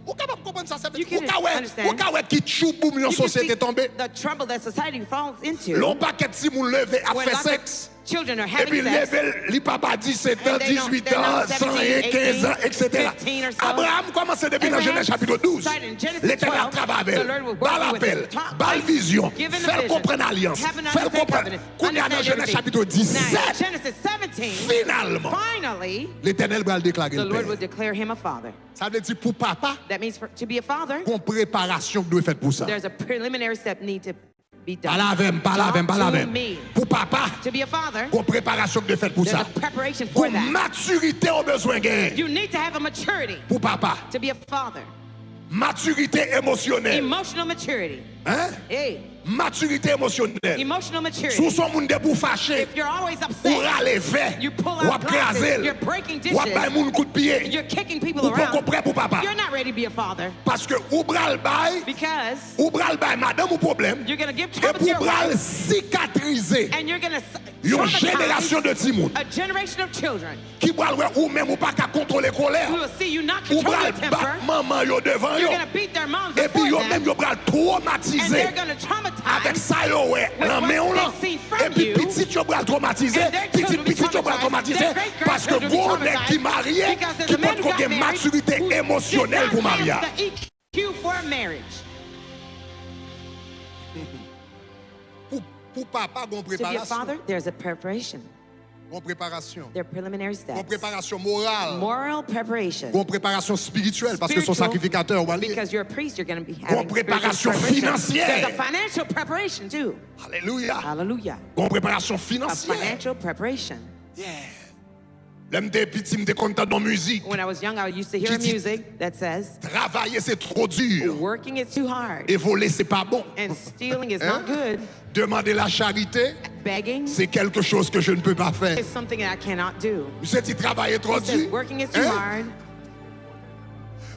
Vous capable comprendre ça? You can understand. Vous capable qui chou boum une You can société see tombée. the trouble that society falls into. L'on paquet si moun levé a When fait lots sexe. of children are Et puis having sex. levé, li papa 17 ans, And they don't- 18 they're ans, not 100 17, 15 ans, 18, etc. 15 or so. Abraham commence depuis dans Abraham Genèse chapitre 12. started in Genesis L'Éternel 12. travaille The Lord avec will bal work with appel, him. Talk, bal vision, give him the faire vision. comprendre alliance, Have an faire understanding comprendre. covenant. Qu'on y a dans Understand Genèse everything. chapitre Now, 17, Genesis 17, finalement, finally, l'Éternel va le déclarer the le Lord will père. declare him a father. Ça veut dire pour papa, That means to be a father, qu'on préparation que doit faire pour ça. there's a preliminary step need to be done. Pas la même, pas la même, pas la Talk to même. me. Pour papa, To be a father, qu'on préparation que doit faire pour there's ça. a preparation for Pour that. maturité au besoin gain. You need to have a maturity Pour papa, to be a father. maturité émotionnelle. Emotional maturity. Hein? Hey, Maturité émotionnelle. emotional Sous maturity. son monde pour fâcher, If you're always ou upset, râler fait, you pull ou out glasses, craser, you're breaking ou bay dishes, moun coup de pied. you're kicking people Ou pas around, prêt pour papa. you're not ready to be a father. Parce que ou bral bay, Because ou bral bay madame ou problème, you're going to give et trouble to pour your bral wife, cicatriser and you're going to une génération de timoun a generation of children qui bral ouais ou même ou pas qu'à contrôler colère. who will see you not Ou control bral your temper. bat maman yo devant yo. You're going to beat their moms Et puis before yo them, même yo bral and traumatiser they're going to avec traumatize. ça yo ouais With nan men ou what là. they've seen from Et puis you, petit yo bral traumatiser, and their petit children will be petit yo bral traumatized. traumatiser Their great-grandchildren parce que will be gros nèg qui traumatized. marié Because there's qui a man peut who got qu'on married maturité who émotionnelle did pour not mariage. have the EQ for marriage. Pour papa gon To be a préparation, father, there's a preparation. gon préparation, There are preliminary gon steps. préparation morale, Moral preparation. gon préparation spirituelle parce que son Spiritual, sacrificateur va aller. Because you're a priest, you're going to be having préparation spiritual preparation. financière. There's a financial preparation too. Alléluia. Hallelujah. Gon préparation A financière. financial preparation. L'aime des petits me content dans musique. When I was young, I used to hear Qui dit- music that says, Travailler c'est trop dur working is too hard et voler c'est pas bon. and stealing is Hein? not good. Demander la charité, Begging c'est quelque chose que je ne peux pas faire. is something that I cannot do. Monsieur dit travailler trop It says dur. working is too Hein? hard.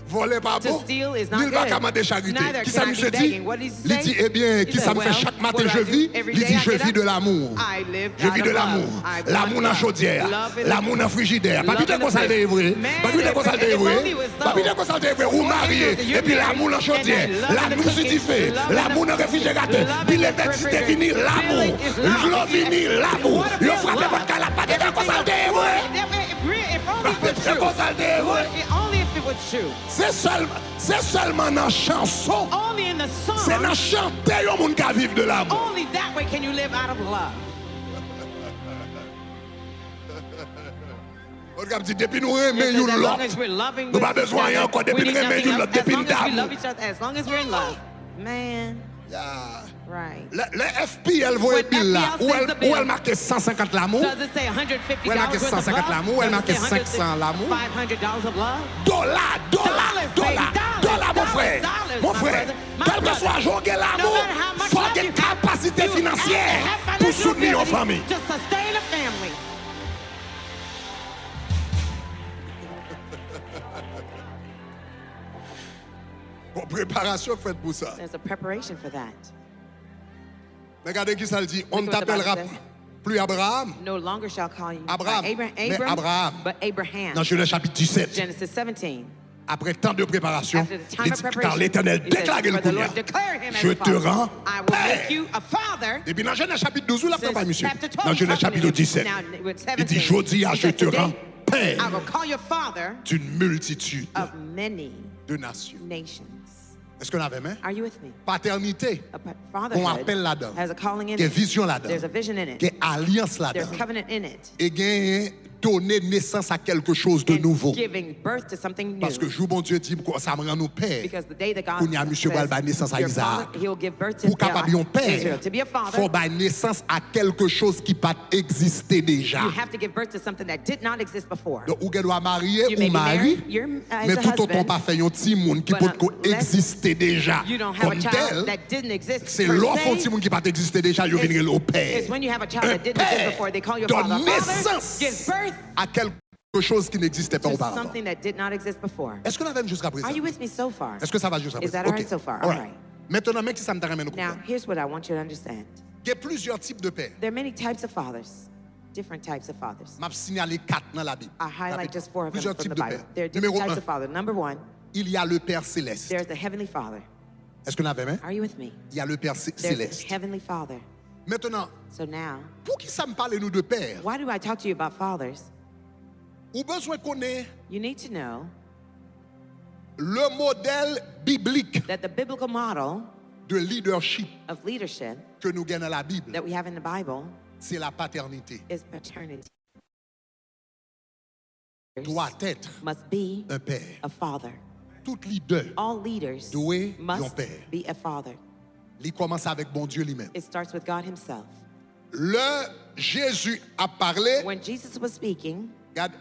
Voler pas To bon. steal is not Il va good. commander charité. Neither Qui can ça I monsieur be dit? begging. What does he Il say? dit eh bien, He qui said, ça me fait well, chaque what matin do I je do vis? every Il day dit I je get vis up? de l'amour. I live Je out vis of de love. l'amour. I want L'amour dans la love. chaudière. Love in the L'amour dans la frigidaire. Pas Love plus de in the quoi ça fridge. vrai. Man, Pas plus de quoi ça if only vrai. it was so. Pas plus de quoi ça vrai. Ou marié. You're Et puis married, l'amour dans la and chaudière. then love in the L'amour cooking, suffit. love in L'amour the dans le réfrigérateur. love Puis in les the bêtes c'était refrigerator. fini. L'amour. Feeling is love. L'eau fini. L'amour. What Il about frappe love? votre calap. Pas de quoi ça vrai. If only it was C'est true. quoi ça vrai. Only if it was true. C'est seulement dans la chanson. Only in the C'est song. dans chanter yon moun ka vive de l'amour. Only that way can you live out of love. Regarde, depuis nous aimer Because yon as long l'autre. as we're loving Nous with pas besoin each rien other, encore we depuis need nous aimer nothing yon else. l'autre, As depuis long nous as we d'amour. love each other, as long as we're in love. Man, right. Le FPL voit When bill là. FPL Où sends the bill, elle marque 150 l'amour. Does it say $150 Ou elle marque worth of 150 love? l'amour, ou elle Does marque it say 500 l'amour. $500 of love? Dollar, mon frère. dollars, Mon my frère. brother, my Quel que brother. soit jour l'amour, No matter how much faut love avoir you des capacités have, you financières have pour financial soutenir une ability famille. to sustain a family. Bon, préparation faite pour ça. There's a preparation for that. Regardez qui ça le dit. On ne Look what the Bible t'appellera says. plus Abraham. No longer shall call you Abraham, by mais Abraham. but Abraham. Dans Genèse chapitre 17. Genesis 17. Après tant de préparation, After the time il of dit, preparation, car l'Éternel he says, déclare le "For the Lord Kounia. declare him as Je a te father. rends I will père. make you a father." Et puis dans Genèse chapitre 12, où la Says pas, monsieur? chapter 12, Dans Genèse talking chapitre to him. 17. Now, with Il dit, 17, Jodia, he je said, te "Today, rends I père will call you father d'une multitude of many de nations. nations." Est-ce qu'on avait main? Are you with me? Paternité, A qu'on appelle fatherhood là-dedans. has a calling in Qu'il y a it. vision là-dedans. There's a vision in Qu'il y it. a alliance There's là-dedans. covenant in it. Et qu'il y a donner naissance à quelque chose de nouveau. Giving birth to something new. Parce que jour bon Dieu dit ça me rend nous père. Because the day that God Qu'on y a monsieur va says, naissance à your Isaac. father, he'll give birth to Pour capable yon père, Israel. To be a father, faut ba naissance à quelque chose qui pas existé déjà. you have to give birth to something that did not exist before. Donc ou doit marier You may ou be mari, married, you're as mais a tout autant husband, pas fait un petit monde qui but peut unless exister déjà. you don't have a Comme child tel, that didn't exist c'est per l'enfant se. petit monde qui pas exister déjà, yo venir au père. It's when you have a child Un that didn't exist père before, they call your donne father. Father naissance gives birth à quelque chose qui n'existait pas to auparavant. something that did not exist before. Est-ce qu'on avait jusqu'à présent? Are you with me so far? Est-ce que ça va jusqu'à Is présent? that all right so far? All right. Maintenant, mec, si ça me ramène au Now, problème. here's what I want you to understand. Il y a plusieurs types de pères. There are many types of fathers, different types of fathers. M'a signalé 4 dans la Bible. I highlight just 4 of them Plusieurs from types the de Bible. pères. There are different Numéro types 1, of fathers. Number 1, il y a le Père céleste. there's the Heavenly Father. Est-ce qu'on avait même? Are you with me? Il y a le Père There's céleste. the Heavenly Father. Maintenant, So now, pour qui ça me parle nous de père? why do I talk to you about fathers? Ou besoin qu'on ait You need to know le modèle biblique that the biblical model de leadership of leadership que nous gagnons dans la Bible, that we have in the Bible c'est la paternité. is paternity. Doit être Must be un père. a father. Tout leader, All leaders Doué, must yon père. be a father. il commence avec bon Dieu lui-même. It starts with God Himself. Le Jésus a parlé, When Jesus was speaking, regarde,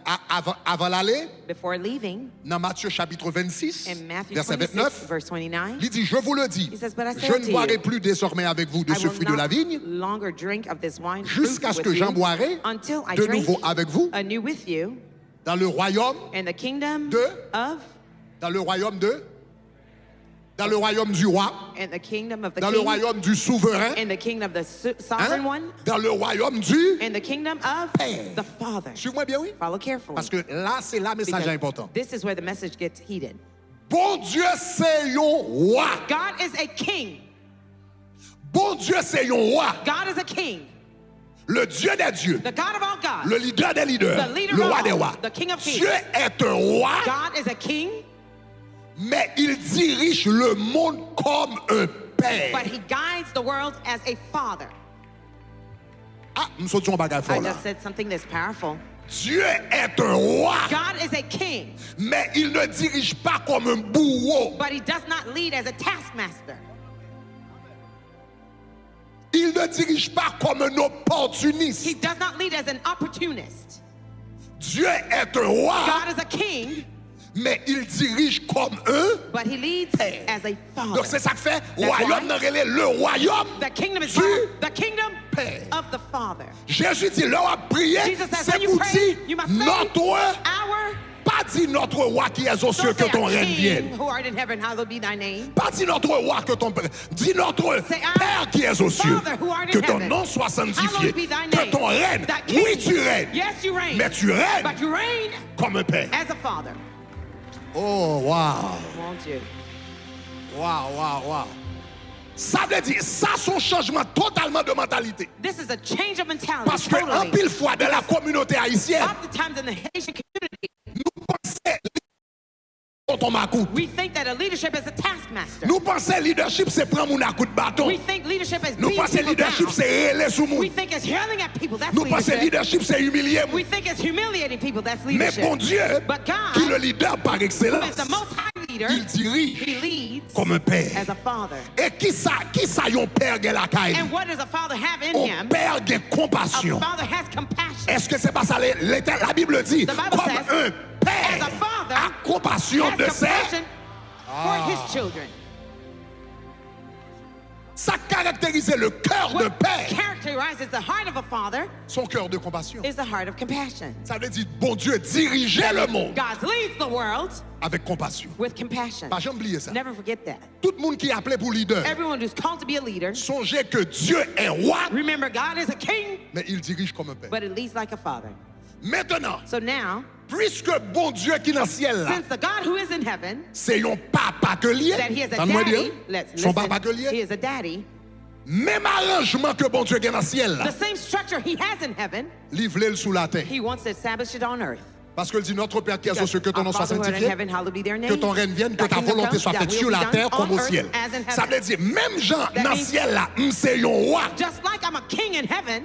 avant l'aller, before leaving, dans Matthieu chapitre 26, in Matthew verset 26, 29, verse 29, il dit, je vous le dis, He says, "But I say je unto ne boirai you, plus désormais avec vous de I ce will fruit de la not vigne, longer drink of this wine fruit jusqu'à ce with que j'en you, boirai until I de drink nouveau avec vous anew with you dans le royaume in the kingdom de- of dans le royaume du roi, in the kingdom of the dans le king, royaume du souverain, in the kingdom of the hein, sovereign one, dans le royaume du... in the kingdom of Père. the Father. Suivez-moi bien, oui? Follow carefully. Parce que là, c'est là le message because important. this is where the message gets heated. Bon Dieu, c'est yon roi. God is a king. Bon Dieu, c'est yon roi. God is a king. Le Dieu des dieux. The God of all gods. Le leader des leaders. The leader Le of roi all. des rois. The king of kings. Dieu est un roi, God is a king, mais il dirige le monde comme un père. but he guides the world as a father. Ah, nous sautons bagage I fort là. just said something that's powerful. Dieu est un roi, God is a king, mais il ne dirige pas comme un bourreau. but he does not lead as a taskmaster. Il ne dirige pas comme un opportuniste. He does not lead as an opportunist. Dieu est un roi, God is a king, mais il dirige comme un. but he leads as a Donc father. c'est ça que fait That's royaume why dans le royaume. The kingdom is du the kingdom Père. of the Father. Jésus dit, leur a prié, Jesus says, c'est when you pour pray, dire you must say, notre, Our pas dit notre roi qui est aux cieux, Don't que say ton our règne King vienne. who art in heaven, hallowed be thy name. Pas dit notre roi que ton père. Dis notre Say, our Père qui est aux cieux. Father who art in Que ton heaven, nom soit sanctifié. hallowed be thy Que name. ton règne. That king, Oui, tu règnes. yes, you reign, Mais tu règnes but you reign comme un père. as a father. Oh, wow. Won't you? Wow. Ça veut dire, ça c'est un changement totalement de mentalité. This is a change of mentality. Parce que en Totally. pile fois dans la communauté haïtienne, Oftentimes in the Haitian community, nous pensons ton macoute. we think that a leadership is a taskmaster. Nous pensons leadership c'est prendre mon coup de bâton. We think leadership is Nous beating pensons people leadership down. c'est reler sous We moun. think it's yelling at people. That's Nous pensons leadership. leadership c'est humilier We moun. think it's humiliating people. That's Mais leadership. bon Dieu, But God, qui est le leader par who excellence, is the most high leader, il dirige he leads comme un père. as a father. Et qui ça yon père gen la caille? And what does a father have in Un him? père gen A compassion. father has compassion. Est-ce que c'est pas ça la Bible dit? The Bible Comme says, un as père a father a compassion has de ses. compassion for his children. Ça caractérise le cœur d'un What père. characterizes the heart of a father Son cœur de compassion. is the heart of compassion. Ça veut dire, bon Dieu dirigeait le monde God leads the world avec compassion. with compassion. Pas jamais oublier ça. Never forget that. Tout le monde qui est appelé pour leader, Everyone who's called to be a leader, songez que Dieu est roi, remember God is a king, mais il dirige comme un père. but it leads like a father. Maintenant, So now, puisque bon Dieu qui est dans le ciel là, since the God who is in heaven, c'est un papa que lié, that he is a entendez-moi daddy, dire? let's Son listen, papa que he lié, is a daddy, même arrangement que bon Dieu qui est dans le ciel là, the same structure he has in heaven, livre-le sous la terre. he wants to establish it on earth. Parce qu'il dit notre Père qui est aux Because cieux, que ton nom our soit Father who art in sanctifié, heaven, hallowed be their name. que ton règne vienne, que Thy ta kingdom volonté come, soit thy faite will sur be la done terre on comme au earth ciel. as in Ça heaven. veut dire, même Jean, That dans le means- ciel là, c'est un roi. Just like I'm a king in heaven,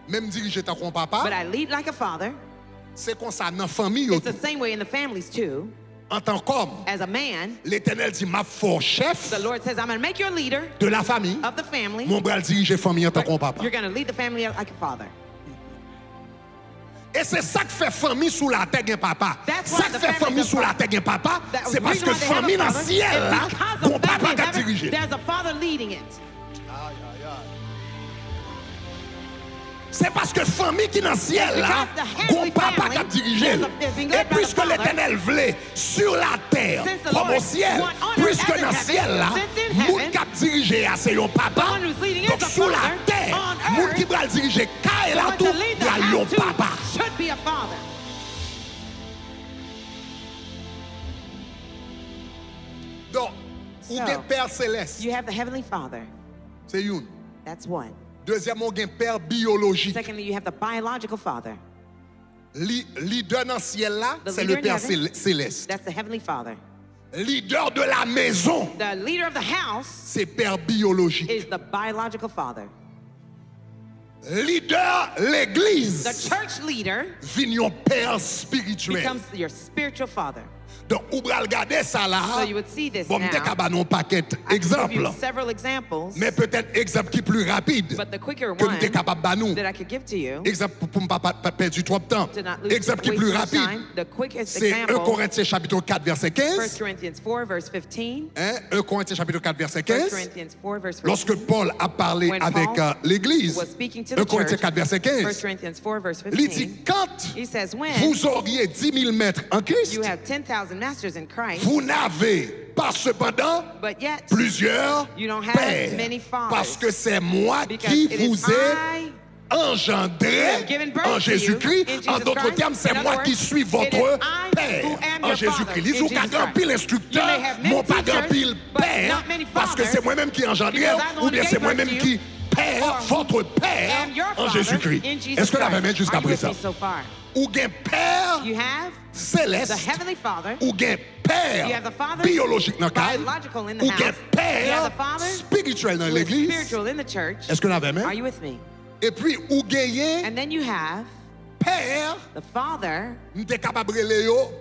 Même diriger ta comme but papa, I lead like a father, C'est comme ça dans la famille. It's the same way in the families too. En tant qu'homme, As a man, l'Éternel dit m'a fort chef the Lord says, I'm going to make you a leader de la famille. of the family. Mon bras dirige la famille en tant que papa. You're going to lead the family like a father. Et c'est ça qui fait famille sous la terre un papa. That's Ça why qui the fait families famille of sous la God- terre un papa, That c'est parce reason que why they have a famille dans le father ciel is là, because mon of papa family qui a in heaven, dirigé. there's a father leading it. C'est parce que famille qui est dans le ciel là, mon papa qui a dirigé. Et puisque l'Éternel voulait sur la terre comme au ciel, puisque dans le ciel là, moun qui a dirigé c'est un papa. Donc sur la terre, moun qui va diriger car là But tout, to lead il the y a un house too papa. should be a father. Donc, ou So, gen père céleste, You have the heavenly father. c'est une. That's one. Deuxièmement, gen père biologique. Secondly, you have the biological father. Leader dans le ciel là, The c'est leader le père in heaven. céleste. That's the heavenly father. Leader de la maison, The leader of the house c'est père biologique. is the biological father. Leader The l'église, church leader vignon père spirituel. becomes your spiritual father. Donc, ou bral regarder ça là. So you would see this Bon, now. m'te ka un paquet I can give exemple. you several examples, Mais peut-être exemple qui est plus rapide but the quicker que one m'te capable de nous. that I could give to you Exemple pour ne pas perdre trop de temps. to not lose Exemple qui est plus waste much rapide. time, the quickest C'est 1 example, Corinthiens chapitre 4 verset 1 15. Corinthians 4 verse 15. Hein? 1 Corinthiens chapitre 4 verset 1 15. Corinthians 4 verse 15. Lorsque Paul a parlé When avec Paul l'église, was speaking to 1 the Corinthiens church, 4 verset 1 15, Corinthians 4 verse il dit 15, quand he says, when vous auriez 10 000 maîtres en Christ, you have 10,000 masters in Christ, vous n'avez pas cependant but yet plusieurs you don't have pères, many fathers. parce que c'est moi Because qui it is vous ai I engendré have given birth en to Jésus-Christ. you in Jesus En d'autres Christ. termes, c'est In moi other qui words, suis it votre is I père who am en your Jésus-Christ. father Ils in ont Jesus qu'à grand Christ. pile instructeur, You may have many mon pas grand teachers, pile but père, not many parce que fathers, c'est moi-même qui engendré, because I'm the ou one bien who c'est gave moi-même birth to qui you, père, or votre père am your en father Jésus-Christ. in Jesus Est-ce que la Christ. même jusqu'à Are you with présent? me so far? Ou bien père You have céleste, the heavenly father, ou bien you have père the father biologique dans le cadre, biological in the ou house, bien you have père the father spirituel dans who is l'église. spiritual in the church. Est-ce que la même? Are you with me? Et puis, ou gagner And then you have père, the father nous sommes capables de le yo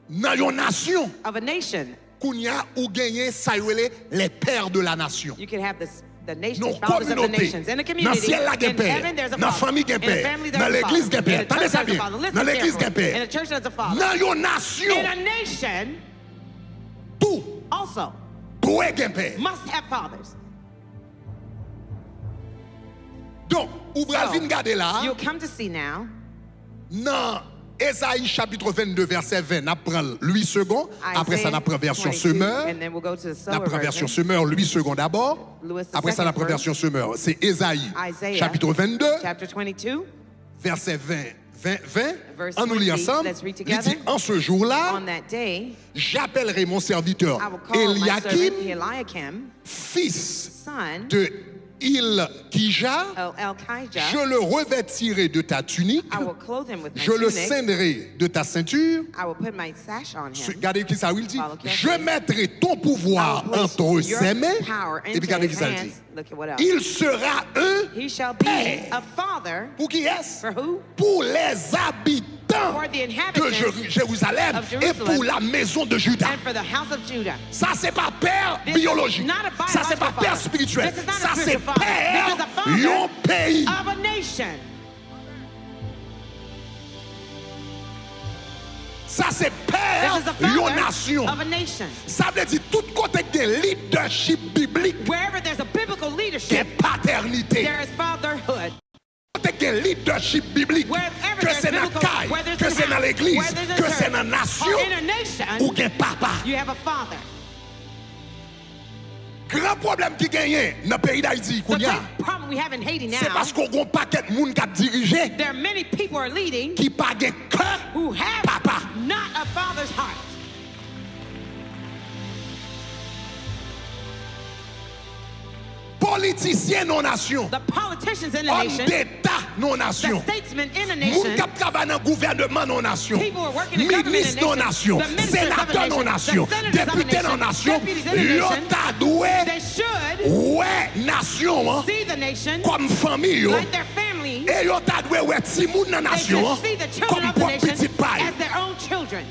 dans une nation. of a nation. Kounya ou gagner ça y est, les pères de la nation. You can have the nation, Nos fathers of the communautés, nations. In the dans le community, ciel là, il y a in père. heaven, there's a Dans la father. famille, il y a In the père. family, Dans there's a l'église, il y a father. père. In the Attendez church, ça there's a bien. father. Listen Dans l'église, il y a carefully. In père. the church, there's a father. Dans une nation, In a nation, tout also, doit être père. must have fathers. Donc, ou bral So, vin gade là, you'll come to see now, dans Ésaïe chapitre 22 verset 20, n'a prend 8 secondes, après ça n'a prend version 22, semeur, and then we'll go to the n'a sower prend version version. semeur 8 secondes d'abord, Louis, the après ça n'a second prend version verse. semeur. C'est Ésaïe Isaiah, chapitre 22 Chapter 22, verset 20. Verse On nous lit 20, ensemble. let's read Il together. dit, en ce jour-là, on that day, j'appellerai mon serviteur I will call my servant Eliakim, Eliakim, fils son de Ilkija, of Elkijah. je le revêtirai de ta tunique, I will clothe him with my je le tunic. ceindrai de ta ceinture. I will put my sash on him. Regardez qui ça il dit. Follow carefully. Je mettrai ton pouvoir I will place entre your ses mains. power Et into puis regardez qui his ça dit. hands. Look at what else. Il sera He shall be père. a father Pour qui est-ce? for who? Pour les habitants For the de inhabitants Jérusalem of et Jerusalem. pour la maison de Juda. And for the house of Judah. Ça, c'est pas père This is biologique. not a Ça, c'est pas biological père father. spirituel. This is not a Ça, c'est spiritual father. père This is a father d'un pays. Of a nation. Ça, c'est père This is a d'une father nation. of a nation. Ça veut dire tout côté de leadership biblique, Wherever there's a biblical de leadership, paternité. there is fatherhood. Côté de leadership biblique, Wherever que there's c'est dans la biblical, caille, where there's que a c'est dans house, l'église, where there's a que c'est church, dans la nation, or in a nation, ou bien papa. you have a father. Grand problème qui gagne dans le pays d'Haïti, The Kounia, great problem we have in Haiti c'est now, parce qu'on a un paquet de monde qui a dirigé, there are many people who are leading qui pas de cœur, who have papa. not a father's heart. Politiciens non-nation, The politicians in the hommes nation, d'État the non-nation, statesmen in the moun nation, qui travaillent dans le gouvernement non-nation, people who are working in government in ministres the nation, non-nation, the ministers of the sénateurs nation, non-nation, the senators of the députés nation, non-nation, deputies in the yo nation, ta doué, they should ouais, nation, hein, see the nation comme famille, yo, like their family Et yo ta dwe wè ti moun nan They nation should see the children comme of the pour nation petit paille. as their own children.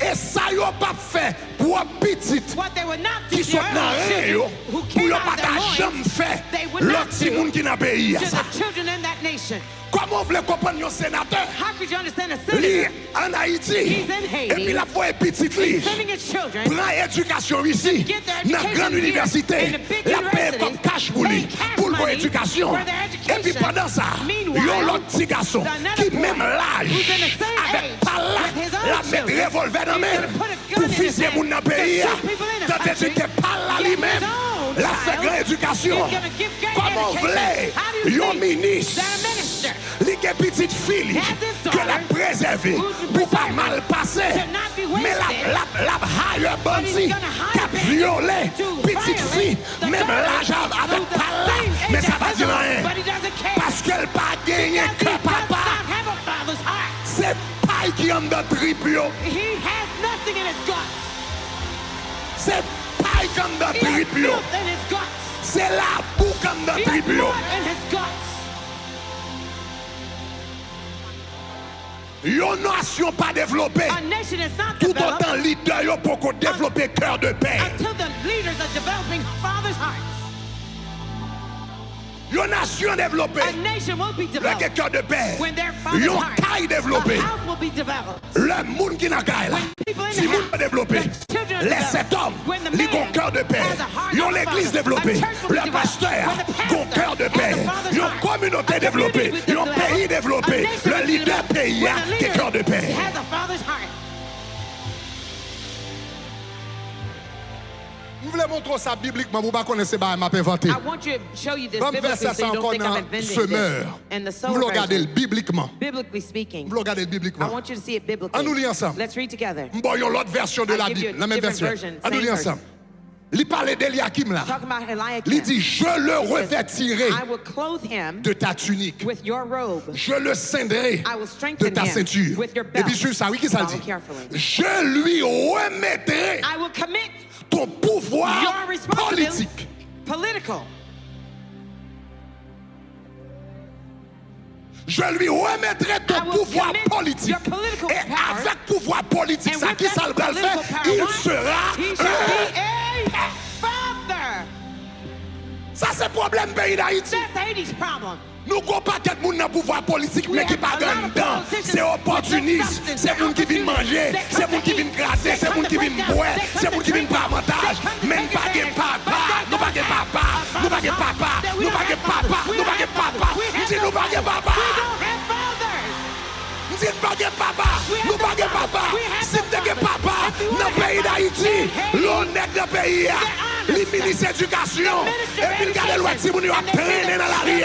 Et ça yo pas fait pour petit What they would not do qui to sont their dans own rien children yo who pour came yo out pas of their ta loins, jamais fait they would l'autre not ti do moun qui dans pays to ça. the children in that nation. Comment vous voulez comprendre un sénateur? How could you understand a Li senator en Haïti He's in Haiti. et puis la fois petit li sending his children prend éducation ici get their dans education grande here université in the big la paye universities, comme cash pour lui pay cash pour leur money éducation for their et puis education. pendant ça Meanwhile, yon l'autre petit garçon another qui boy même l'âge who's in the same avec age par là with his own la mettre children, revolver dans he's main gonna put a gun pour in his fiser hand moun dans to pays shoot people in the tandis country, que par là yet lui-même his own la fait child grande éducation is gonna give great comment education. voulez How do you yon think ministre that a minister li gen petite fille has his que la daughter préserver who's pour pas preserved mal passer to not be mais wasted, la hire but bandit he's gonna hire qui a bandits violé to petite violate fille the même daughter l'âge avec who's the par là same age mais ça as va his dire own, rien but he doesn't care. parce qu'elle pas gagné Because que he does papa not have a father's heart. c'est paille qui en dans trip yo He has nothing in his guts. c'est paille qui en dans He has trip yo filth in his guts. c'est la boue qui en dans He has trip yo blood in his guts. Yon nation pas développée A nation is not tout developed autant leader yo pour qu'on développer cœur de paix. until the leaders are developing father's hearts. Yon nation développée A nation will be le developed cœur de paix. when their father's Yon heart, caille a développée. house will be developed. Le monde qui n'a caille là. People in Si the monde house, pas développé. the children are Les developed. sept hommes, When the ils ont man cœur de paix. has a heart Ils ont of l'église father, développée. a church will be Le developed. pasteur, When the ils ont pastor cœur de has paix. a father's Ils ont heart, communauté a développée. community Ils ont developed. pays A développé. nation Le will be leader developed. pays When the qui est leader cœur de paix. has a father's heart. Vous voulez montrer ça bibliquement, vous ne connaissez pas, m'a inventé. I want you to show you this Comme biblically verset so ça you don't encore think I'm dans inventing semeur. this. And the Vous sower le regardez version, bibliquement. biblically speaking, Vous le regardez I bibliquement. want you to see it biblically. On nous lit ensemble. Let's read together. Voyons l'autre version de I'll la give you a Bible, la même different version. version, On nous same lit ensemble. Il parlait d'Eliakim là. Talking about Il Eliakim. dit, je le revêtirai I will clothe him de ta tunique. with your robe. Je le ceindrai I will de strengthen ta him ceinture. with your Et belt. puis sur ça, oui, qui ça Follow dit? carefully. Je lui remettrai I will commit ton pouvoir your responsibility politique. political. Je lui remettrai ton I will pouvoir commit politique. your political Et power. avec pouvoir politique, And ça with qui that ça le va le faire, political power, il what? sera He shall be a father. Ça c'est problème pays d'Haïti. That's Haiti's problem. Nous n'avons pas de monde dans le pouvoir politique, We mais qui have pas a lot gagne of dedans. politicians C'est opportuniste. with no C'est monde qui vient manger. They C'est come monde to qui vient eat. gratter. They C'est come monde to qui vient break down. boire. They come C'est to monde qui vient drink. pas avantage. They come to Même take pas de advantage. papa. But Nous pas de they don't papa. have Nous pas de fathers. papa. That we Nous don't pas de have papa. fathers. We Nous pas don't de have papa. fathers. We Nous have disons nous pas de no papa. We don't have fathers. Nous disons pas de papa. We have Nous pas de no papa. fathers. We have Si no vous avez fathers. papa If you dans want le pays to have d'Haïti, fathers in Haiti, l'honnête de pays, le ministre de l'Éducation, et puis regardez l'autre si vous avez traîné dans la rue.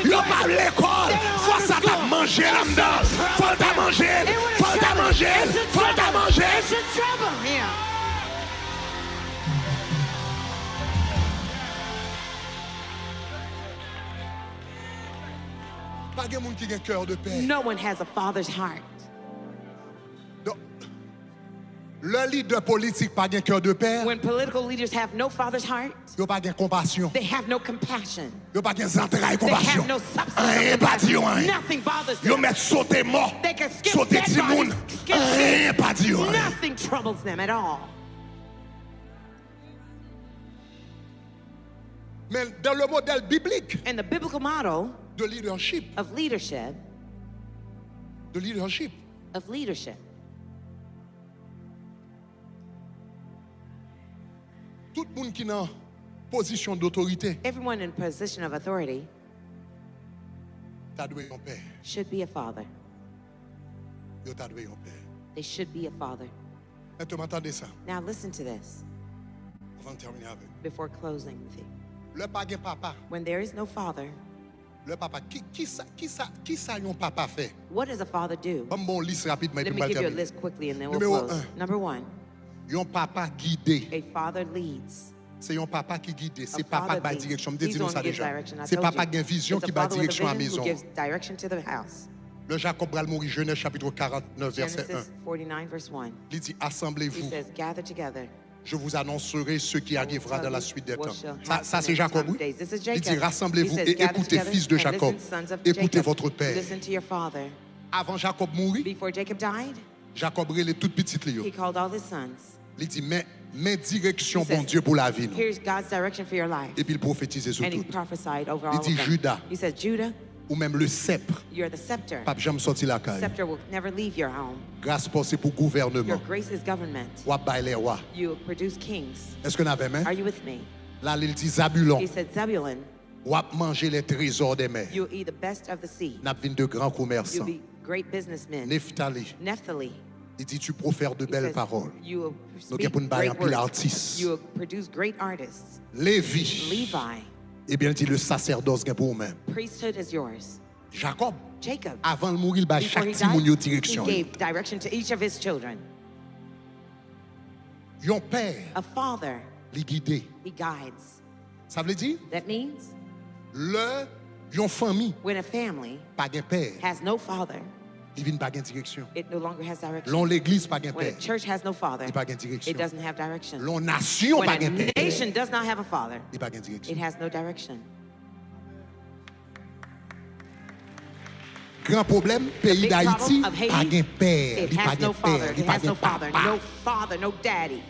Ils n'ont pas l'école. Faut ça t'a mangé là-dedans. Faut t'a mangé. Faut t'a mangé. Faut t'a mangé. It's a trouble here. Pas de monde qui a un cœur de paix. No one has a father's heart. Donc, le leader politique pas de cœur de paix. When political leaders have no father's heart, Il n'a pas de compassion. they have no compassion. Il n'a pas de entrailles They compassion. have no substance Rien of pas dit compassion. rien. Nothing bothers Ils them. mettent sauter mort. They can skip Sauter dead petit bodies, monde. skip Rien pas dit rien. Nothing troubles them at all. Mais dans le modèle biblique And the biblical model de leadership, of leadership, tout le monde qui est en position d'autorité, everyone in position of authority t'as doué un père. should be a father. Yo t'as doué un père. They should be a father. Et tu m'entendez ça? Now listen to this Avant de terminer avec. before closing with you. Le pas de papa. When there is no father, Le papa. Qui ça yon papa fait? what does a father do? Bon liste rapidement. Let me give you a list quickly and then we'll Numéro close. un. Number one, Yon papa guidé. a father leads. C'est yon papa qui guide. C'est A papa father qui va leads. direction. Je He's dis the nous one ça who gives déjà. direction. I C'est told papa you. qui a une vision It's a qui va father with a direction à la vision who maison. gives direction to the house. Le Jacob Bral mourit Genèse chapitre 49 verset 1. Genesis 49 verse 1. Il dit He assemblez-vous says, gather together Je vous annoncerai ce qui arrivera dans la suite des temps. Ça c'est This Jacob, oui. is Il Jacob. dit, rassemblez-vous He says, et gather écoutez, together fils de and Jacob. listen, sons of Écoutez Jacob. votre père. Listen to your father. Avant Jacob mourit, Before Jacob died, Jacob les toutes petites Léo. he called all his sons. Il dit, mais direction, He says, bon Dieu, pour la vie. Here's God's direction for your life. Et puis il prophétisait sur And he tout. prophesied over Il all of dit, them. Judas, He says, Judah, ou même le sceptre, you're the scepter. pape jamais sorti la The caille. scepter will never leave your home. Grâce pour c'est pour Your gouvernement. grace is government. Ou à bailler les rois. You produce kings. Est-ce qu'on avait main? Are you with me? Là, il dit Zabulon. He said, Zebulun, Ou à manger les trésors des mers. you'll eat the best of the sea. N'a vu de grands You'll commerçants. be great businessmen. Nephtali. Naphtali. Il dit, tu profères de He belles says, paroles. you will Donc, speak pour une baille en great pile words. artiste. You will produce great artists. Lévi. Levi, Eh bien, il dit, le sacerdoce est pour vous-même. priesthood is yours. Jacob, Jacob, avant de mourir, il bat before chaque he petit monde died, he direction. gave direction to each of his children. Yon père, A father, les guidé. he guides. Ça veut dire, That means yon famille, when a family pas de père, has no father, il vient pas de direction. it no longer has direction. L'on l'église, pas de When a père, church has no father, il pas de direction. it doesn't have direction. L'on nation, When pas de a père, nation does not have a father, il pas de it direction. has no direction. Grand problème, pays Big d'Haïti, problem of pas de Haiti, père, it il pas has de no father, père, il it pas has de no father, papa. no father, no daddy.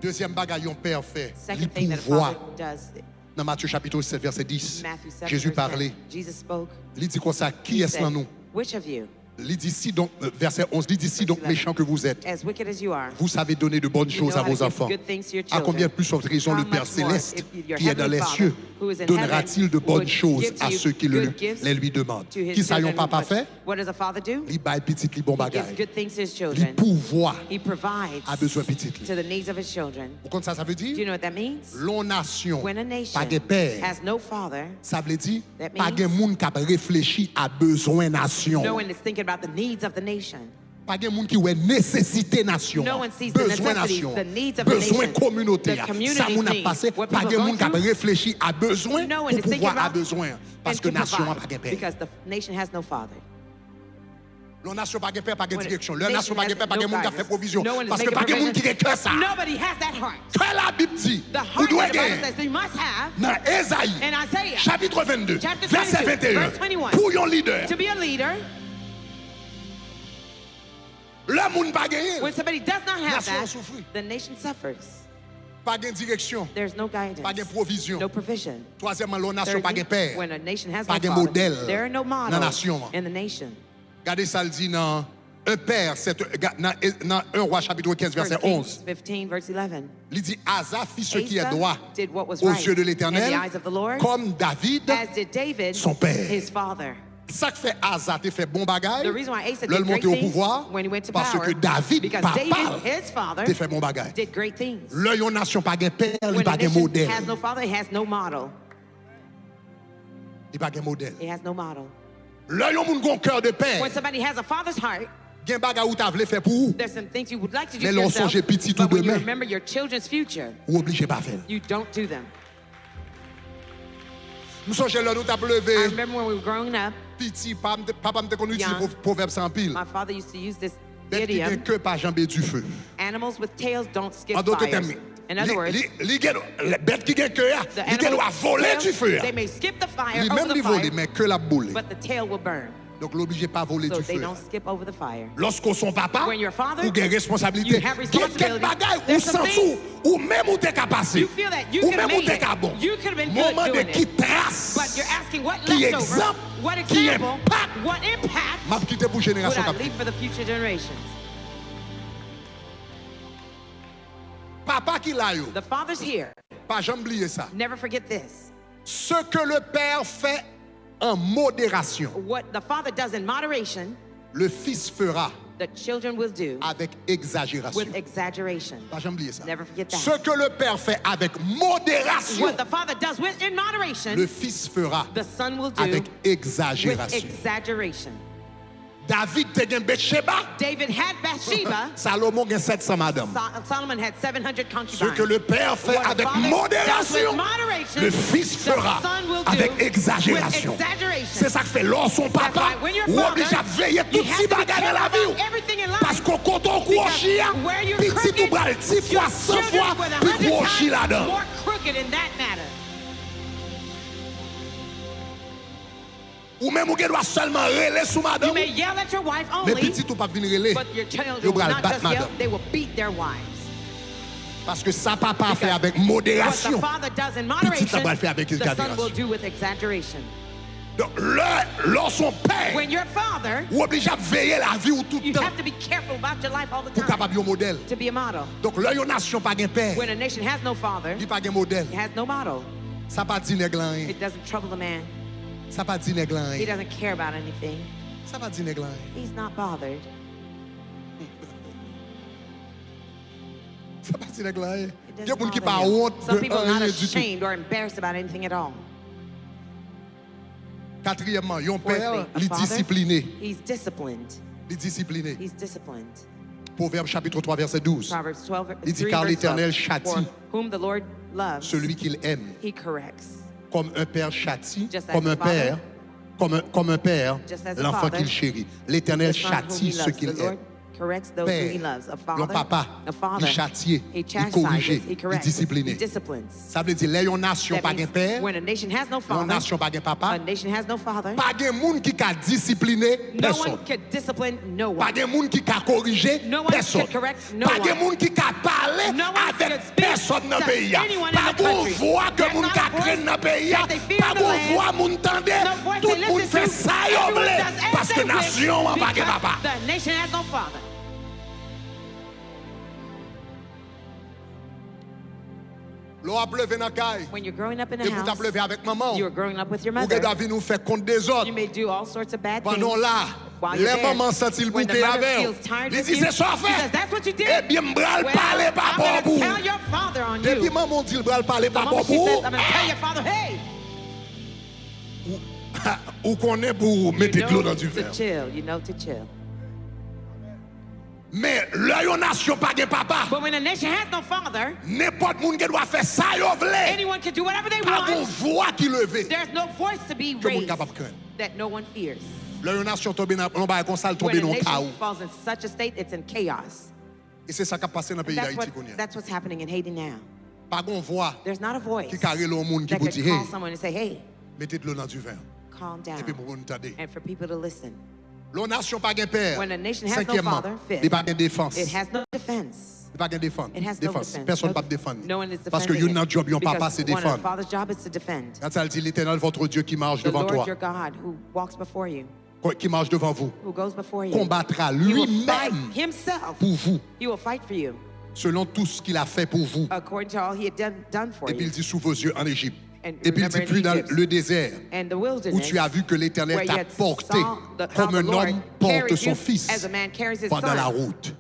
Deuxième bagaille, yon père fait, Second il thing that a pouvoir. father does, Dans Matthieu chapitre 7, verset 10, Matthew 7, Jésus verse parlait. 10, Jesus spoke. Il dit comme ça, qui He est-ce dans said, nous? which of you, Il dit si donc, verset 11, il dit si donc 11. méchant que vous êtes, as wicked as you are, vous savez donner de bonnes you choses know à how to vos give enfants. good things to your À combien children, plus forte raison how le much Père more céleste if your qui est dans heavenly les Father, cieux who is in donnera-t-il de heaven, bonnes would choses give to à you ceux qui good gifts les lui demandent? to his Qui ça yon children? papa fait? What does a father do? Il baille petit, li bon He gives bagay. good things to his Li children. pouvoir He provides a besoin petit. li. to the needs of his children. Vous comprenez ça veut Do you dire? know what that means? L'on nation, When a nation pas de père, has no father, ça veut dire That pas de means- monde qui a réfléchi à besoin nation. no one is thinking about the needs of the nation. Pas de monde qui a nécessité nation. No one sees the Besoin necessities, nation. the needs of the Besoin nation, communautaire. the community's Ça moun a needs, passé. what Pas people de are monde qui a going through. réfléchi à besoin No one pour is thinking pouvoir à about besoin. Parce and que to nation n'a provide, pas de père. because the nation has no father. La nation n'a pas de père, pas de When a direction. La nation nation n'a pas de has père, pas de no monde qui a fait guidance. provision. No one is Parce que making pas de monde qui provision. est que ça. Nobody has that heart. Que la Bible dit, The vous heart devez that the Bible gagner. says you must have Dans Ésaïe, in Isaiah, chapitre 22, Chapter verset 22, 21, verse 21. pour un leader, to be a leader. le monde pas gagné. When somebody does not have Nation that, souffre. the nation suffers. Pas de direction, There's no guidance, pas de provision. no provision. Troisièmement, la nation pas de Thirdly, père. when a nation has Pas no de father, modèle there are no dans models nation. in the nation. Regardez ça, le dit dans un père, dans 1 roi chapitre 15, verset 1 Kings 11. 15, verse 11. Il dit Asa fit ce qui est Asa droit did what was aux right yeux de in l'Éternel, the eyes of the Lord, comme David, as did David, son père. his father. Ça que fait Asa, te fait bon bagay, The reason why Asa le did great monté au things pouvoir, when he went to parce power, que David, because papa, David, his father, te fait bon bagay. did great things. Le yon nation pas de père, il When pas a de nation modèle. has no father, it has no model. Il pas de modèle. It has no model. Le yon moun gon cœur de père, When somebody has a father's heart, gen bagay ou ta vle faire pour ou, there's some things you would like to do Mais for l'on yourself, songe petit but tout when you demain. remember your children's future, ou obligé pas faire. you don't do them. Nous songe là nous t'a I levé, remember when we were growing up, petit, papa m'te connu dire Young. proverbe sans pile. my father used to use this Bête qui gen idiom, que pas jambé du feu. animals with tails don't skip En d'autres fires. termes, In other words, les bêtes qui gen que ya, the li gen animal doit voler du feu. they may skip the fire, Li over même the li voler fire, mais que la boule. but the tail will burn. Donc l'obligé pas voler So du they feu. don't skip over the fire. Lorsqu'on son papa, When you're father, ou gen responsabilité, you have gen quel responsibility. bagay ou There's some sens ou même ou t'es qu'à passer. You feel that you Ou could même have ou made t'es it. qu'à bon. You could have been good Moment de doing qui it. trace, But you're asking what qui leftover, exemple, what qui example, impact. what impact M'a quitté pour would génération I cap. leave for the future generations? Papa qui l'a yo, The father's here. pas jamais oublier ça. Never forget this. Ce que le père fait en modération, What the father does in moderation, le fils fera the children will do avec exagération. with exaggeration. Pas jamais oublier ça. Never forget that. Ce que le père fait avec modération, What the father does with in moderation, le fils fera the son will do avec with exagération. exaggeration. David te gen Bathsheba. David had Bathsheba. Salomon gen 700 madames. Solomon had 700 Ce concubines. que le Père fait What the avec Father does modération, with moderation, le Fils the fera Son will avec do exagération. with exaggeration. C'est ça que fait l'or son That's papa, why when your ou father, obligé à veiller you tout have petit to be bagage dans la careful vie. about everything in life. Parce que quand on court chia, Where you're petit crooked, tout bral 10 fois, 100 your fois, children were puis 100 gros chi times là-dedans. more crooked in that matter. Ou même ou doit seulement relais sous madame. You may yell at your wife Mais only, petit tout pas venir relais. but your children Yo will bral not bat just yell, madame. they will beat their wives. Parce que ça papa fait avec What the modération. father does in Petit moderation, ça va le faire avec the son exagération. will do with exaggeration. Donc leur son père, When your father, ou obligé à veiller la vie ou tout le you temps have to be careful about your life all the pour time capable un modèle. to be a model. Donc là yon nation pas gen père, When a nation has no father, il pas gen modèle. it has no model. Ça pas dit nèg lan rien. It doesn't trouble the man. Ça pas dit nèg lan He rien. doesn't care about anything. Ça pas dit nèg lan rien. He's not bothered. Ça pas dit nèg lan rien. It Il y a doesn't moun qui bother pas him. honte Some de people are not rien du tout. ashamed or embarrassed about anything at all. Quatrièmement, yon père, Fourthly, a il father, discipliné. he's disciplined. Il discipliné. He's disciplined. Proverbe chapitre 3 verset 12. Proverbs 12, Il dit 3, car verse l'Éternel 12. châtie For whom the Lord loves, celui qu'il aime. he corrects. Comme un père châtie, Just as comme a un father, père, comme un père, just as a l'enfant father, qu'il chérit. L'Éternel The son whom châtie he ceux loves, qu'il the Lord aime. corrects those who he Père, loves. A yon father, papa, a father, il châtie, he il chastises, corrige, he il corrects, discipline. he disciplines. Ça veut dire, là, yon nation That pas gen means père, when a nation has no yon father, nation pas gen papa, a nation has no father, pas gen moun qui ka discipliner no personne. one can discipline no Pas one. gen moun qui ka corriger No one personne. can correct no Pas gen one. moun qui ka parler No one can avec speak personne dans to le pays. anyone in Pas the gon country. voix que There's moun not ka a voice craigne dans le pays. that they fear Pas in the gon land. voix moun tende. No voice Tout they le monde listen fait to. ça yo Everyone vle. does Parce que as they nation wish n'a pas gen because papa. the nation has no father. L'eau a pleuvé dans la caille. When you're growing up in Et a vous t'as house, pleuvé avec maman. you are growing up with your Ou mother. que David nous fait compte des autres. You may do all sorts of bad things. Pendant là, While you're les there, mamans sentent le when the bouquet mother avec. feels tired Ils with disent you, c'est ça she says, fait. that's what you did. Eh bien, m'bral Well, parler I'm pas going pour to tell your father on Depuis you. maman dit le bral parler The pas moment pour she says, vous. I'm going to tell your father, hey, Ou qu'on est pour you mettre de l'eau dans know du to verre. chill. You know to chill. Mais là, yon nation pas gen papa. But when a nation has no father, N'importe moun qui doit faire ça yo vle. anyone can do whatever they Pas gon want. voix qui levé. There's no voice to be Que moun raised capable craindre. that no one fears. Là, yon nation tombe dans on ba comme ça, elle tombe When a dans nation chaos. falls in such a state, it's in chaos. Et c'est ça qui a passé dans le pays d'Haïti. That's what's happening in Haiti now. Pas gon voix There's not a voice qui carré le monde qui that vous could dit call hey, someone and say, hey, mettez de l'eau dans du verre. calm down, Et puis pour nous entendre. and for people to listen. La nation pas gen père. When a nation has no Cinquièmement, father, fifth, il pas gen défense. it has no defense. Il pas gen défense. It has no Défense. defense. Personne pas défendre. No one is Parce que defending yon it. nan job yon papa Because c'est one of the défendre. father's job is to defend. Quand ça dit l'Éternel votre Dieu qui marche The devant Lord toi, your God who walks before you, qui marche devant vous, who goes before you, combattra he will fight lui-même himself. pour vous, He will fight for you selon tout ce qu'il a fait pour vous. according to all he had done for Et puis you. il dit sous vos yeux en Égypte. And Et puis il remember dit in puis dans Egypt, le désert, and the où wilderness, tu as vu que l'Éternel where you t'a had porté saw how comme the un Lord homme porte carried son you fils as a man carries his pendant la son route.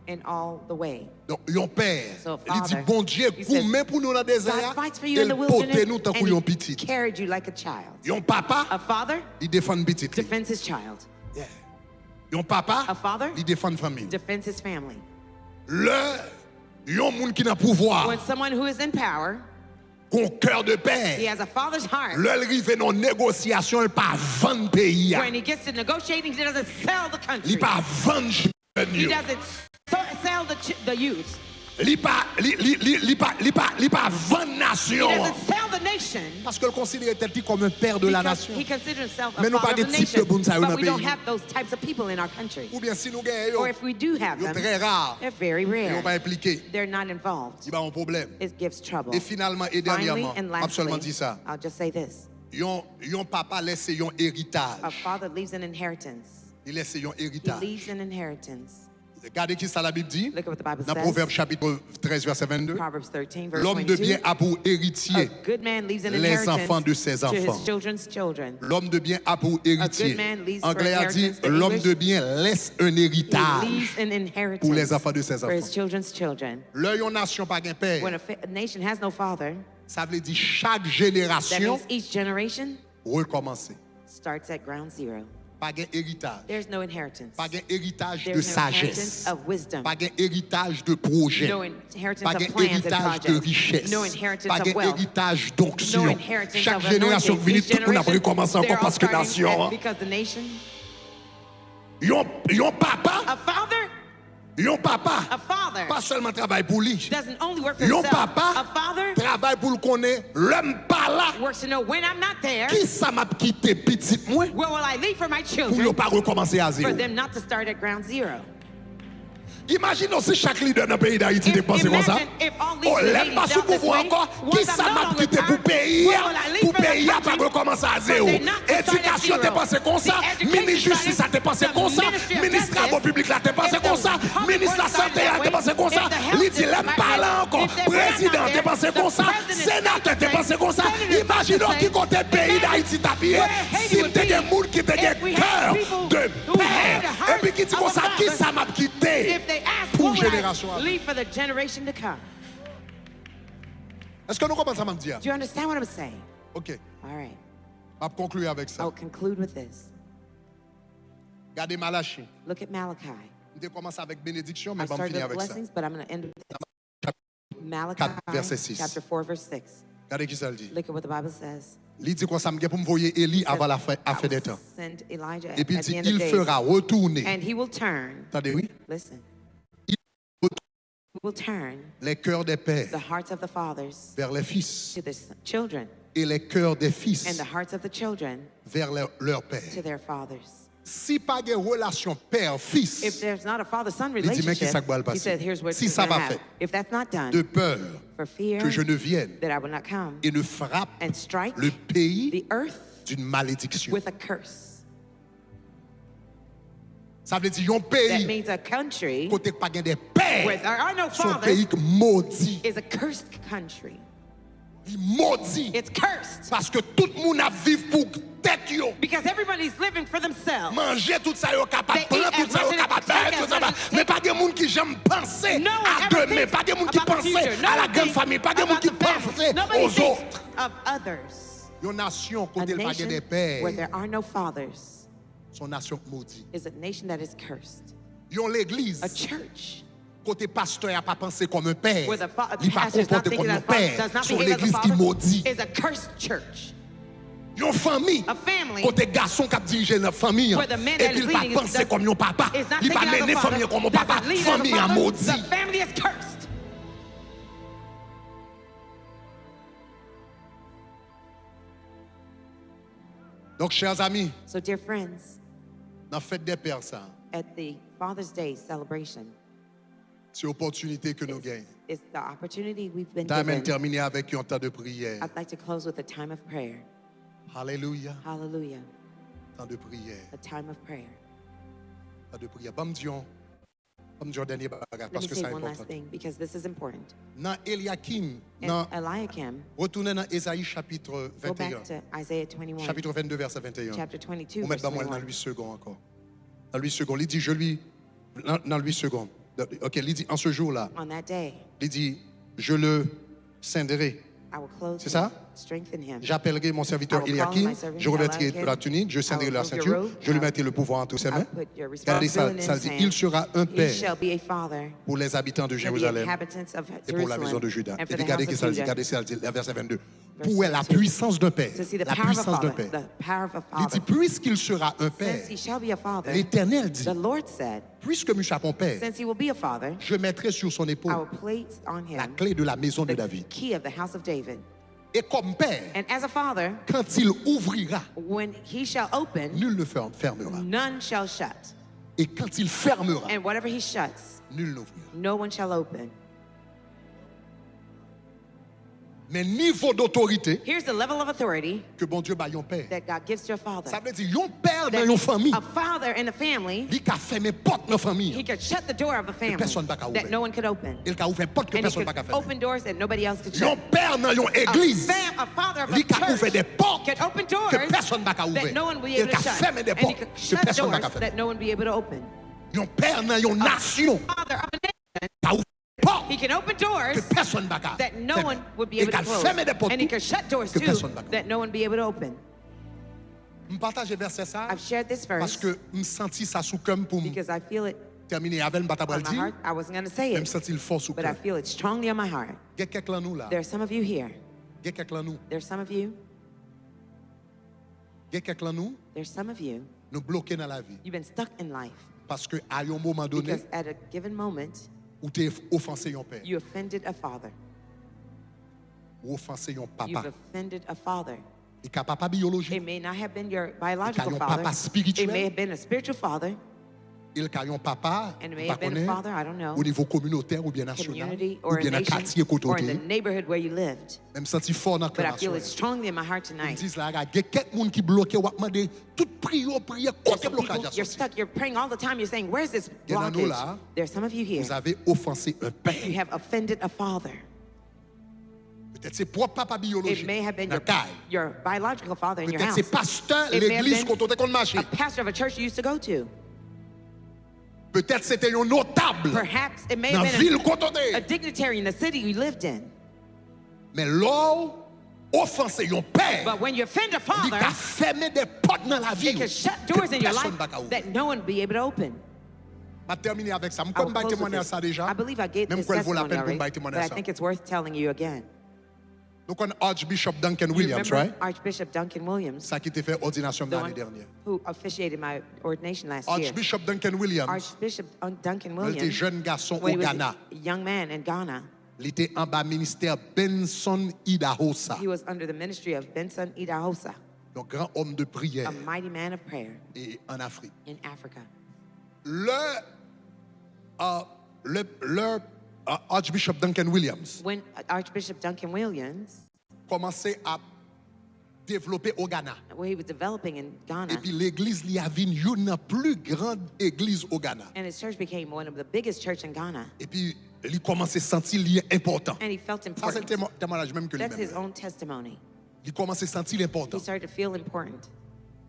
in all the way. Donc, yon père, So, il dit, Father, bon Dieu, he says, gourmet pour nous dans le désert, God fights for you et in the il porte wilderness, nous tant and qu'on yon he petit. carried you like a child. Yon papa, A father il défend petit. defends his child. Yeah. Yon papa, A father il défend famille. defends his family. Le, yon moun qui n'a pouvoir, When someone who is in power, qu'on cœur de he père, has a father's heart. le rive non négociation, il pas vendre pays. When he gets to negotiating, he doesn't sell the country. Il pas vendre He jeune. doesn't sell the youth. Il pas vendre He nation. doesn't sell the nation. Parce que le considère tel comme un père de la Because nation. he considers himself a Mais nous pas father of de the type de nation. bon ça dans But we don't pays. have those types of people in our country. Ou bien si nous gagnons, Or if we do have ils sont them, très rares. they're very Ils ne sont rare. pas impliqués. They're not involved. Il y a un problème. It gives trouble. Et finalement et Finally dernièrement, and absolument lastly, dit ça. I'll just say this. Yon papa laisse yon A héritage. father leaves an inheritance. Il laisse yon He héritage. leaves an inheritance. Regardez qui ça la Bible dit. Look at what the Bible Dans says. Proverbe chapitre 13 verset 22. Proverbs 13, verse L'homme de 22. bien a pour A héritier good man leaves an les inheritance enfants de ses to enfants. his children's children. L'homme de bien a pour héritier. good man leaves for Anglais a dit inheritance, the l'homme English, de bien laisse un He héritage leaves an inheritance pour les enfants de ses for his enfants. children's children. Là, yon nation pas gen père. When a nation has no father, Ça veut dire chaque that génération means each generation recommencer. starts at ground zero. Pas un héritage. There's no inheritance. Pas un héritage de There's no inheritance sagesse. of wisdom. Pas un héritage de projet. No inheritance Pas of un plans and héritage de projects. richesse. No inheritance Pas of un wealth. héritage No d'onction. inheritance Chaque of génération anointing. qui Each vient, tout le monde a generation, recommencé they're encore all parce que starting nation. because the nation, Yon papa, a father, yon papa, a father pas seulement travaille pour lui. doesn't only work for Yon himself. papa A father travaille pour le connaître. L'homme pas là. works to know when I'm not there, Qui ça m'a quitté petit moi where will I leave for my pour children, ne pas recommencer à for zéro. them not to start at ground zero. Imaginons si chaque leader dans le pays d'Haïti If- dépense comme ça. imagine if all Oh, leaders l'aime pas felt sous this pouvoir way, encore. once Qui I'm ça no m'a longer quitté pour power, payer? where will I leave Pour for the payer, pas country? recommencer à For zéro. they not to start at Éducation, zero. t'es pensé comme ça. The education Ministre justice, started, t'es pensé the comme ça. ministry of Ministre justice, travaux publics, là, t'es pensé if the comme ça. public Ministre de la works started santé, that là, t'es way, pensé comme ça. if the health Il dit, l'aime pas là encore. if they were not Président, there, t'es pensé the comme ça. president Sénateur, t'es said pensé comme ça. senators Imaginons said qui compte le pays d'Haïti tapé. where Haiti S'il would te be des gens qui te if we had cœur people de who had père. the Et heart puis qui dit of comme a ça, qui father. ça m'a quitté If they ask, pour what would génération. I leave for the generation to come? Est-ce que nous commençons à me dire? Do you understand what I'm saying? Ok, All right, on va conclure avec ça. I'll conclude with this. Regardez Malachie. Look at Malachi. On commence avec bénédiction, I mais on va started finir with avec ça. blessings, but I'm going to end with this. Malachi 4, verset 6. chapter 4, verse 6. Regardez qui ça le dit. Look at what the Bible says. Il dit qu'on s'aime pour me voyer Élie avant la fin des temps. Send Elijah Et puis il at the dit, end of il days, fera retourner. and he will turn. Attendez, oui. Listen. Il He will turn les cœurs des pères the hearts of the fathers vers les fils to the children, et les cœurs des and fils the hearts of the children vers leur to père. their fathers. Si pas de relation père-fils, If there's not a father-son dit, mais relationship, qu'est-ce que ça va he passer? said, here's what Si you're ça gonna va have. faire, If that's not done, de peur for fear que je ne vienne that I will not come et ne frappe and strike le pays the earth d'une malédiction. with a curse. Ça veut dire un That pays means a country côté pas des where pères, there are no son pays fathers maudit. is a cursed country. Il maudit It's cursed parce que tout le monde a vivre pour tête yo. because everybody's living for themselves. Manger tout ça yo capable, They eat prendre tout ça yo as much capable, as faire they tout ça. can, Mais pas des monde qui j'aime penser No one à ever demain, thinks pas des monde qui about the pensent future. No à la one grande thinks famille, pas des monde about qui the family. pensent Nobody aux thinks autres. of others. Une nation A côté le pas nation des where pères, there are no fathers son nation maudit. is a nation that is cursed. Yon l'église A church côté pasteur a pas pensé comme un père, where the il pas pastor is not comporté thinking comme un that father père. does not Son behave as a l'église qui father maudit. is a cursed church. Yon famille, A family côté garçon qui a dirigé la famille, where the man et that puis is il pas leading pensé comme un papa, is not il pas thinking as mené a famille father, comme un papa, doesn't lead as a famille a father. maudit. The family is cursed. Donc chers amis, So dear friends, dans la fête des pères ça, at the Father's Day celebration, c'est l'opportunité que nous gagnons. it's the opportunity we've been T'as même given. terminé avec un temps de prière. I'd like to close with a time of prayer. Alléluia, Hallelujah. temps de prière, A time of prayer. temps de prière. Bam Dion, dernier bagage Let parce me que say c'est one last important. thing because this is important. Dans Eliakim, In dans Eliakim, retournez dans Ésaïe chapitre go 21, back to Isaiah 21, chapitre 22 verset 21. chapter 22, On verse met dans 21. 8 secondes encore. Dans 8 secondes, il dit dans 8 secondes. OK, il dit en ce jour-là, On that day, il dit je le scindrai. I will clothe C'est him, ça? strengthen him. J'appellerai mon serviteur I will call Eliakim, my servant je revêtirai Eliakim. la tunique, je scindrai I will la remove your ceinture, robe. je lui I mettrai le pouvoir entre ses I'll mains. put your Regardez ça, responsibility ça in his dit, hand. il sera un He père shall be a father pour les habitants de for the Jérusalem inhabitants of et pour la maison Jerusalem de Juda. and Et for the regardez house que of ça dit, Judah. regardez ça dit, verset 22. Verse Pour la 22. puissance d'un père, To see the la power of a puissance d'un father, père. the power of a Il dit, father. puisqu'il sera un père, Since he shall be a father, l'Éternel dit, the Lord said, puisque nous chapons père, since he will be a father, je mettrai sur son I will épaule place on la him clé de la maison de the David. key of the house of David. Et comme père, And as a father, quand il ouvrira, when he shall open, nul ne fermera. none shall shut. Et quand il fermera, And whatever he shuts, nul n'ouvrira. no one shall open. Mais niveau d'autorité Here's the level of authority que bon Dieu bat yon père. that God gives to a father. Ça veut dire yon père dans That yon famille, a father in a family, il a fermé porte dans la he famille. could shut the door of a family personne pas qu'à that ouvrir. no one could open. Il a ouvert porte que And he personne could pas qu'à fermer. open doors that nobody else could Yon shut. père dans yon église, A father of a il a ouvert des church portes could open doors que personne pas qu'à that ouvrir. no one will be Il able a to shut. fermé des And he portes could que shut personne doors pas qu'à fermer. that no one will be able to open. Yon père dans yon nation, Father of a nation, a ouvert des portes he can open doors que personne pas qu'à that no fermer. one would be Il able a to close. fermé des portes And he could shut doors que too personne pas qu'à that no one be able to open. Je partage verset ça I've shared this parce verse que je senti ça sous cœur pour because I feel it terminer avec le on batabral my dit. heart. I wasn't going to say Je it, senti le fort sous but I cœur. feel it strongly on my heart. Il y a quelqu'un nous là. There are some of you here. Il y a quelqu'un nous. There's some of you. Il y a quelqu'un nous. There's some of you. Nous bloqués dans la vie You've been stuck in life parce que à un moment donné because at a given moment où tu offensé un père, you offended a father. ou offensé un You've papa. offended a father. Et qu'un papa biologique, It may not have been your biological It father. papa spirituel. It may have been a spiritual father, il y a un papa, and it may pas have been a connaît, father, I don't know, au niveau communautaire ou bien national, community ou or a bien dans le nation quartier côté. or in the neighborhood where you lived. Même senti fort dans le But I cœur. feel it strongly in my heart Ils tonight. disent là, il y a quelqu'un qui bloqué, ou a demandé toute prière, There's côté some blocage people, you're associé. stuck, you're praying all the time, you're saying, where's this Il y en a nous blockage? là, There's some of you here, Vous avez offensé un you père. have offended a father. Peut-être c'est propre papa It biologique. may have been dans le caille. your biological father in your Peut-être house. c'est pasteur It may have l'église been quand on était marché. a pastor of a church you used to go to. Peut-être c'était un notable Perhaps it may dans la have ville been quand on a est. dignitary in the city you lived in. Mais l'homme offensé un père. But when you offend a Il father, a fermé des portes dans la vie. it can shut doors in your life Je that no one will be able to open. vais terminer avec ça. Je I vais will close with témoigner this. ça déjà. I believe I gave Même this quand il vaut la testimony peine pour already, me but témoigner I ça. think it's worth telling you again. Nous connaissons Archbishop Duncan You Williams, remember right? Archbishop Duncan Williams, Ça qui t'a fait ordination the l'année one dernière. who officiated my ordination last year. Archbishop Duncan Williams, Archbishop Duncan il était Williams, jeune garçon when au he was Ghana. a young man in Ghana, Il était en bas ministère Benson Idahosa, he was under the ministry of Benson Idahosa, donc grand homme de prière a mighty man of prayer et en Afrique. in Africa. Archbishop Duncan Williams When Archbishop Duncan Williams, commençait à développer au Ghana. where he was developing in Ghana, Et puis l'église lui a vu une plus grande église au Ghana. and his church became one of the biggest church in Ghana, Et puis il commençait à sentir lié important. and he felt Ça c'est le important. témoignage même que That's his lui-même. own testimony. Il commençait à sentir He important. started to feel important.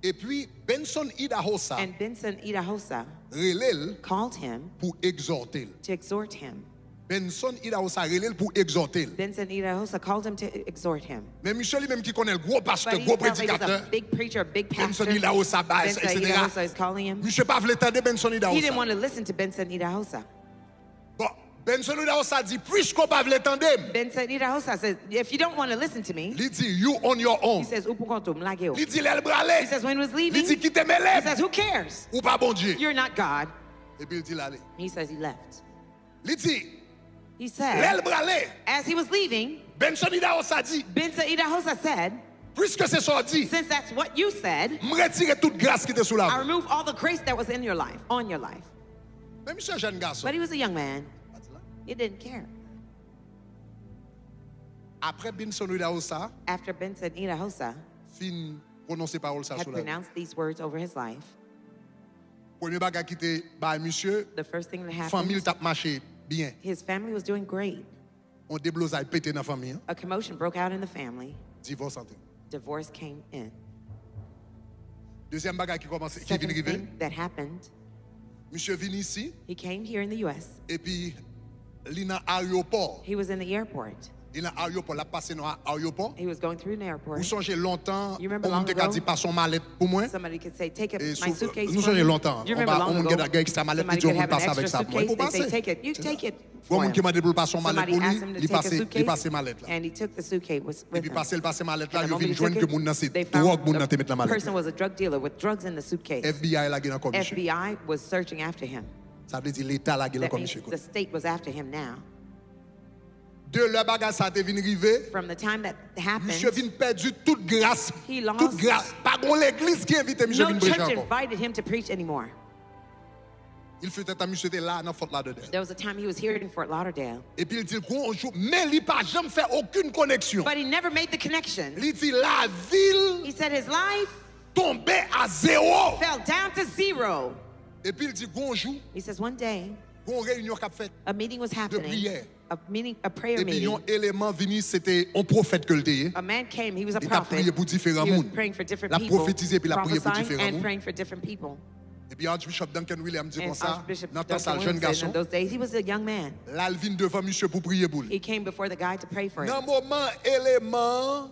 Et puis Benson Idahosa And Benson Idahosa relève called him pour exhorter. to exhort him. Benson Idahosa relève pour exhorter. Benson Idahosa called him to exhort him. Mais monsieur lui-même qui connaît le gros But pasteur, he gros felt like he was prédicateur, a big preacher, a big pastor. Benson Idahosa, Benson etc. Idahosa is calling him. Monsieur pas voulu entendre Benson He didn't Idahosa. want to listen to Benson Idahosa. Bon, Benson Idahosa dit, puisqu'on pas voulu entendre, Benson Idahosa says, if you don't want to listen to me, il dit, you on your he own. says, "Upu konto, mlage o." Il dit, l'aile He bralé. says, when he was Il leaving, dit, he quitte mes says, lèvres. who cares? Ou pas bon Dieu. You're not God. Et puis il dit, l'aller. He says he left. Il dit, He said, l'aile bralé. as he was leaving, Benson Idahosa dit, Benson Idahosa said, puisque c'est ça dit, since that's what you said, me retire toute grâce qui était sous la I vie. remove all the grace that was in your life, on your life. Mais monsieur jeune garçon, But he was a young man. He didn't care. après Benson Idahosa, After Benson Idahosa fin prononcer parole ça had sous la vie. pronounced these words over his life, Premier bagage qui était bah monsieur, the first thing that famille happened, t'a marché bien. his family was doing great. On déblosaille pété dans la famille, A commotion broke out in the family. divorce entre. Divorce came in. Deuxième bagage qui commence qui vient Second arriver, thing that happened, monsieur vient ici he came here in the U.S. et puis il dans aéroport. He was in the airport. Il dans aéroport, la passé dans aéroport. He was going through an airport. Vous songez longtemps, You remember on long me ago? dit pas son mallette pour moi. Somebody could say, take it, Et my suitcase nous for songez me. longtemps. Do you On remember va long on ago? me dit extra mallette Somebody puis could on have passe an avec extra ça. Moi, il faut suitcase. They say, passer. take it. You take it Bon for monde him. qui m'a dit pour passer son mallette Somebody pour asked him lui, to il take a passait suitcase, mallette là. and he took the suitcase Et with puis him. passer mallette là, And the il moment vient he joindre took que moun nan c'est it, they drogue found moun nan te mettre la the mallette. person was a drug dealer with drugs in the suitcase. FBI la gen en commission. FBI was searching after him. Ça veut dire l'état la gen en That means commission. the state was after him now. De le bagage ça te vient arriver. From the time that Monsieur happened, vient perdu toute grâce. He lost- Toute grâce. Pas gon l'église qui invite monsieur no vient prêcher church encore. invited him to preach anymore. Il fait être monsieur était là dans faute là dedans. There was a time he was here in Fort Lauderdale, Et puis il dit qu'on joue mais il pas jamais fait aucune connexion. but he never made the connection. Il dit la ville He said his life tombait à zéro. fell down to zero. Et puis il dit qu'on joue, He says one day qu'on réunion qu'a fait. a meeting was happening, prière. a prayer Et puis un meeting. élément venu c'était un prophète que le était. A man came, he was a Il a prophet. prié pour différents He was mondes. praying for different La people, prophétisé puis la prié pour prophesying différents and mondes. praying for different people. Et puis Archbishop Duncan Williams dit And comme ça, Archbishop dans temps ça Duncan jeune Williams said garçon, in those days, he was a young man. là il vient devant monsieur pour prier pour lui. He came before the guy to pray for Dans him. moment élément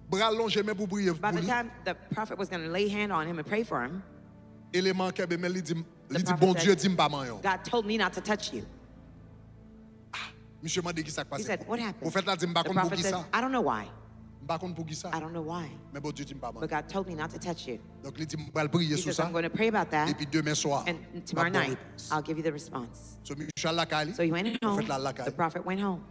bras longé mais pour prier By pour the lui. time the prophet was going to lay hand on him and pray for him, Élément que mais il dit prophet bon said, Dieu dit pas man. God told me not to touch you. Monsieur m'a dit qui ça He passe. said, what happened? Prophète là dit pas The contre pour prophet qui said, ça. I don't know why. Pas contre pour qui ça. I don't know why. Mais bon Dieu dit pas man. But God told me not to touch you. Donc il dit va prier He sur says, ça. I'm going to pray about that. Et puis demain soir. And tomorrow ma bonne night, réponse. I'll give you the response. So Michel Lakali. So he went home. Prophète là Lakali. The prophet went home.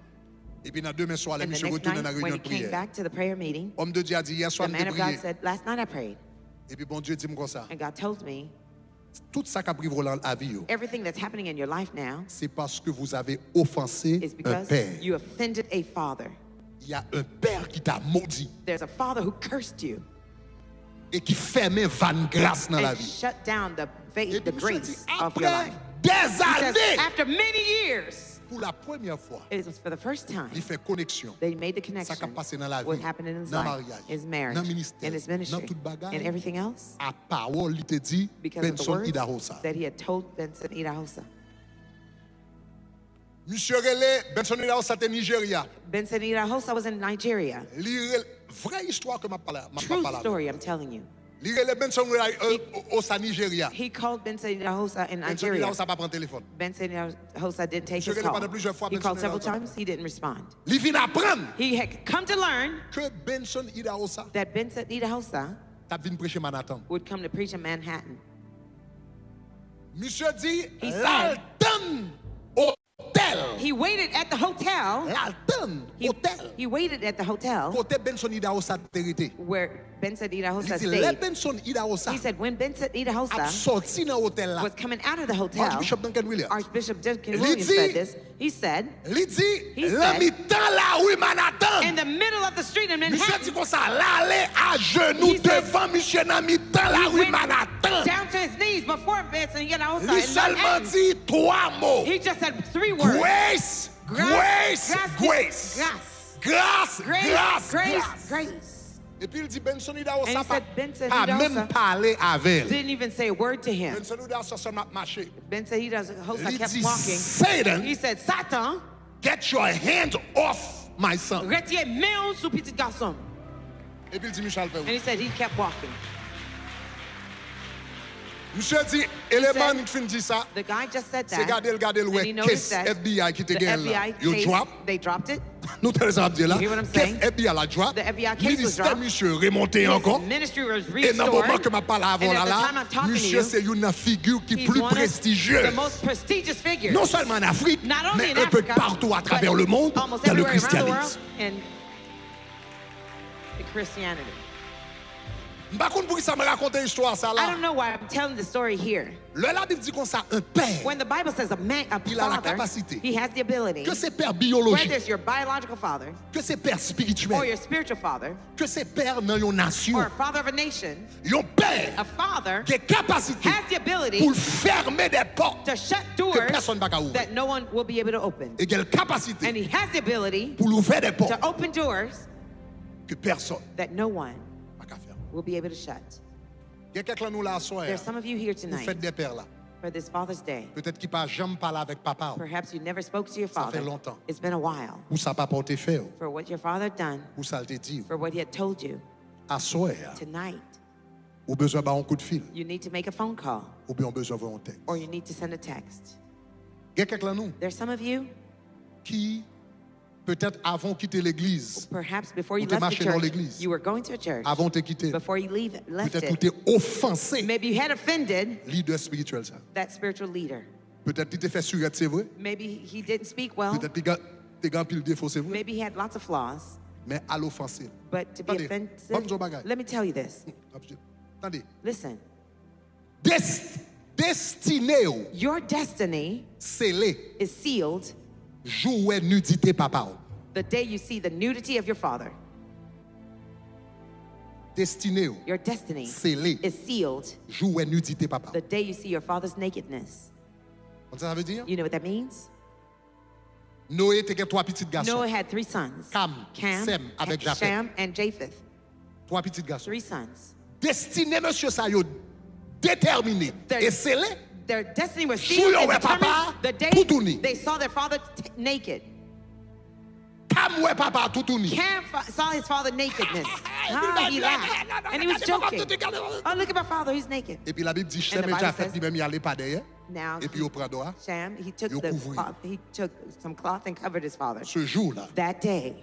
Et puis dans demain soir, les And the monsieur next retourne dans la night, when réunion he de came prière. back to the prayer meeting, Homme de Dieu a dit hier soir the nous man of God prié. said, last night I prayed. Et puis bon Dieu dit comme ça. And God told me, Tout ça qui a pris la vie, everything that's happening in your life now c'est parce que vous avez offensé is un because père. you offended a father. Il y a un père qui t'a maudit There's a father who cursed you et qui fermait vanne grâce dans la and vie. shut down the Et faith, the puis monsieur dit, grace of your après life. des He says, années, after many years, pour la première fois, it was for the first time il fait connexion. that he made the Ça connection qui a passé dans la vie, what happened in his dans le life, mariage, his marriage, dans le ministère, in his dans ministry, toute bagaille. and everything else À parole, il te dit, because of the Benson words Idahosa. that he had told Benson Idahosa. Monsieur Relé, Benson Idahosa, c'était Nigeria. Benson Idahosa was in Nigeria. Vraie histoire que m'a parlé. True story, I'm telling you. Lire Benson Idahosa, Nigeria. He called Benson Idahosa in Benson Nigeria. Idahosa pas prendre téléphone. Benson Idahosa didn't take Monsieur his Relé call. pendant plusieurs fois, He Benson called several Idahosa. times. He didn't respond. Il vient apprendre He had come to learn que Benson Idahosa that Benson Idahosa t'a venu prêcher Manhattan. would come to preach in Manhattan. Monsieur dit, He said- l'Alton Hotel. He waited at the hotel. L'Alton Hotel. He waited at the hotel Côté Benson Idahosa t'hérité. where Benson Il Idahosa dit, le stayed. Benson Idahosa He said when Benson a Idahosa sorti dans l'hôtel là. was coming out of the hotel, Archbishop Duncan Williams. Archbishop Duncan Il Williams dit- said this. He said, Il dit, He le said- mi-temps la rue Manhattan. in the middle of the street in Monsieur Manhattan, dit comme ça, l'aller à genoux He said- devant monsieur dans mi-temps la he rue went Manhattan. down to his knees before Benson Idahosa Il in seulement Manhattan. dit trois mots. He just said 3 words. Grace, grace, grace. grace, Grâce, grace, grâce, grace, grâce. grace. Et puis il dit Benson And Idahosa he pas said Benson pas même Idahosa parler avec elle. didn't even say a word to him. Benson Idahosa seulement marché. Benson Idahosa Il kept dit walking. Satan, He said, Satan, get your hands off my son. retire main sous petit garçon. Et puis il dit Michel And Ferrou. he said he kept walking. Monsieur dit élément said- qui fin dit ça. The guy just said C'est that. garder And he ouais noticed case that FBI qui te the gagne là. FBI You case, drop. they dropped it. Nous te laissons dire là. You hear what I'm Case saying? FBI la drop. The FBI case was Ministère dropped. monsieur remonté encore. Ministry was Et dans le moment restored. que m'a parlé avant And là at the time I'm talking to monsieur you, c'est une figure qui est he's plus one of prestigieuse. the most prestigious figures. Non seulement en Afrique, Not only mais in un peu Africa, partout à but travers le monde almost dans le everywhere around the world christianisme. in the Christianity. Par contre, pour qui ça me raconte l'histoire ça I là? don't know why I'm telling the story here. Le la Bible dit comme ça, un père, When the Bible says a man, a Il a la father, capacité. he has the ability, que c'est père whether biologique, it's your biological father que c'est père or spirituel, your spiritual father que c'est père dans une nation, or a father of a nation, un père a father qui a capacité has the ability pour fermer des portes to shut que doors personne ne peut ouvrir. that no one will be able to open. Et qui a la capacité And he has the ability pour ouvrir des portes to open doors que personne that no one ne peut faire. will be able to shut. Il y a quelqu'un nous là soir, There's some of you here vous tonight faites des pères là. for this Father's Day. Peut-être qu'il n'a jamais parlé avec papa Perhaps you never spoke to your Ça fait father. longtemps. It's been a while. ou ça n'a pas porté fait, For what your father had done, ou ça te dit. for what he had told you À soir, tonight, ou besoin d'un coup de fil, you need to make a phone call ou bien besoin d'un texte. or you need to send a text. Il y a quelqu'un nous There's some of you, qui peut-être avant quitter l'église, perhaps before you Ou t'es left the marché dans church, l'église. you were going to a church. avant de quitter, Before you left peut-être it, tu t'es offensé, maybe you had offended leader spirituel ça. that spiritual leader. Peut-être tu t'es fait surette, c'est vrai. Maybe he didn't speak well. Peut-être tu as pile défaut, c'est vrai. Maybe he had lots of flaws. Mais à l'offenser. But to be Attendez, offensive, bon, Joe Bagay. let me tell you this. Attendez. Listen, Destiné ou your destiny scellé, is sealed jouer nudité papa ou. the day you see the nudity of your father. Destiné ou Your destiny scellé, is sealed jouer nudité papa. the day you see your father's nakedness. Ça veut dire? You know what that means? Noé était trois petits garçons. Noah had 3 sons. Cam, Sem, avec Japheth. Shem, and Japheth. Trois petits garçons. 3 sons. Destiné monsieur ça yo déterminé Their- et scellé. Their destiny was Sou sealed yo and wè papa, determined the day toutouni. they saw their father naked. Cam ouais papa toutouni. Cam saw his father nakedness. how he laughed. And he was joking. Oh, look at my father, he's naked. Et puis la Bible dit, And the Shem et Bible Japheth says- lui-même y allait pas derrière. Now, Et puis au prend dehors. Shem, he took Yo the couvrit. cloth, he took some cloth and covered his father. Ce jour-là, That day,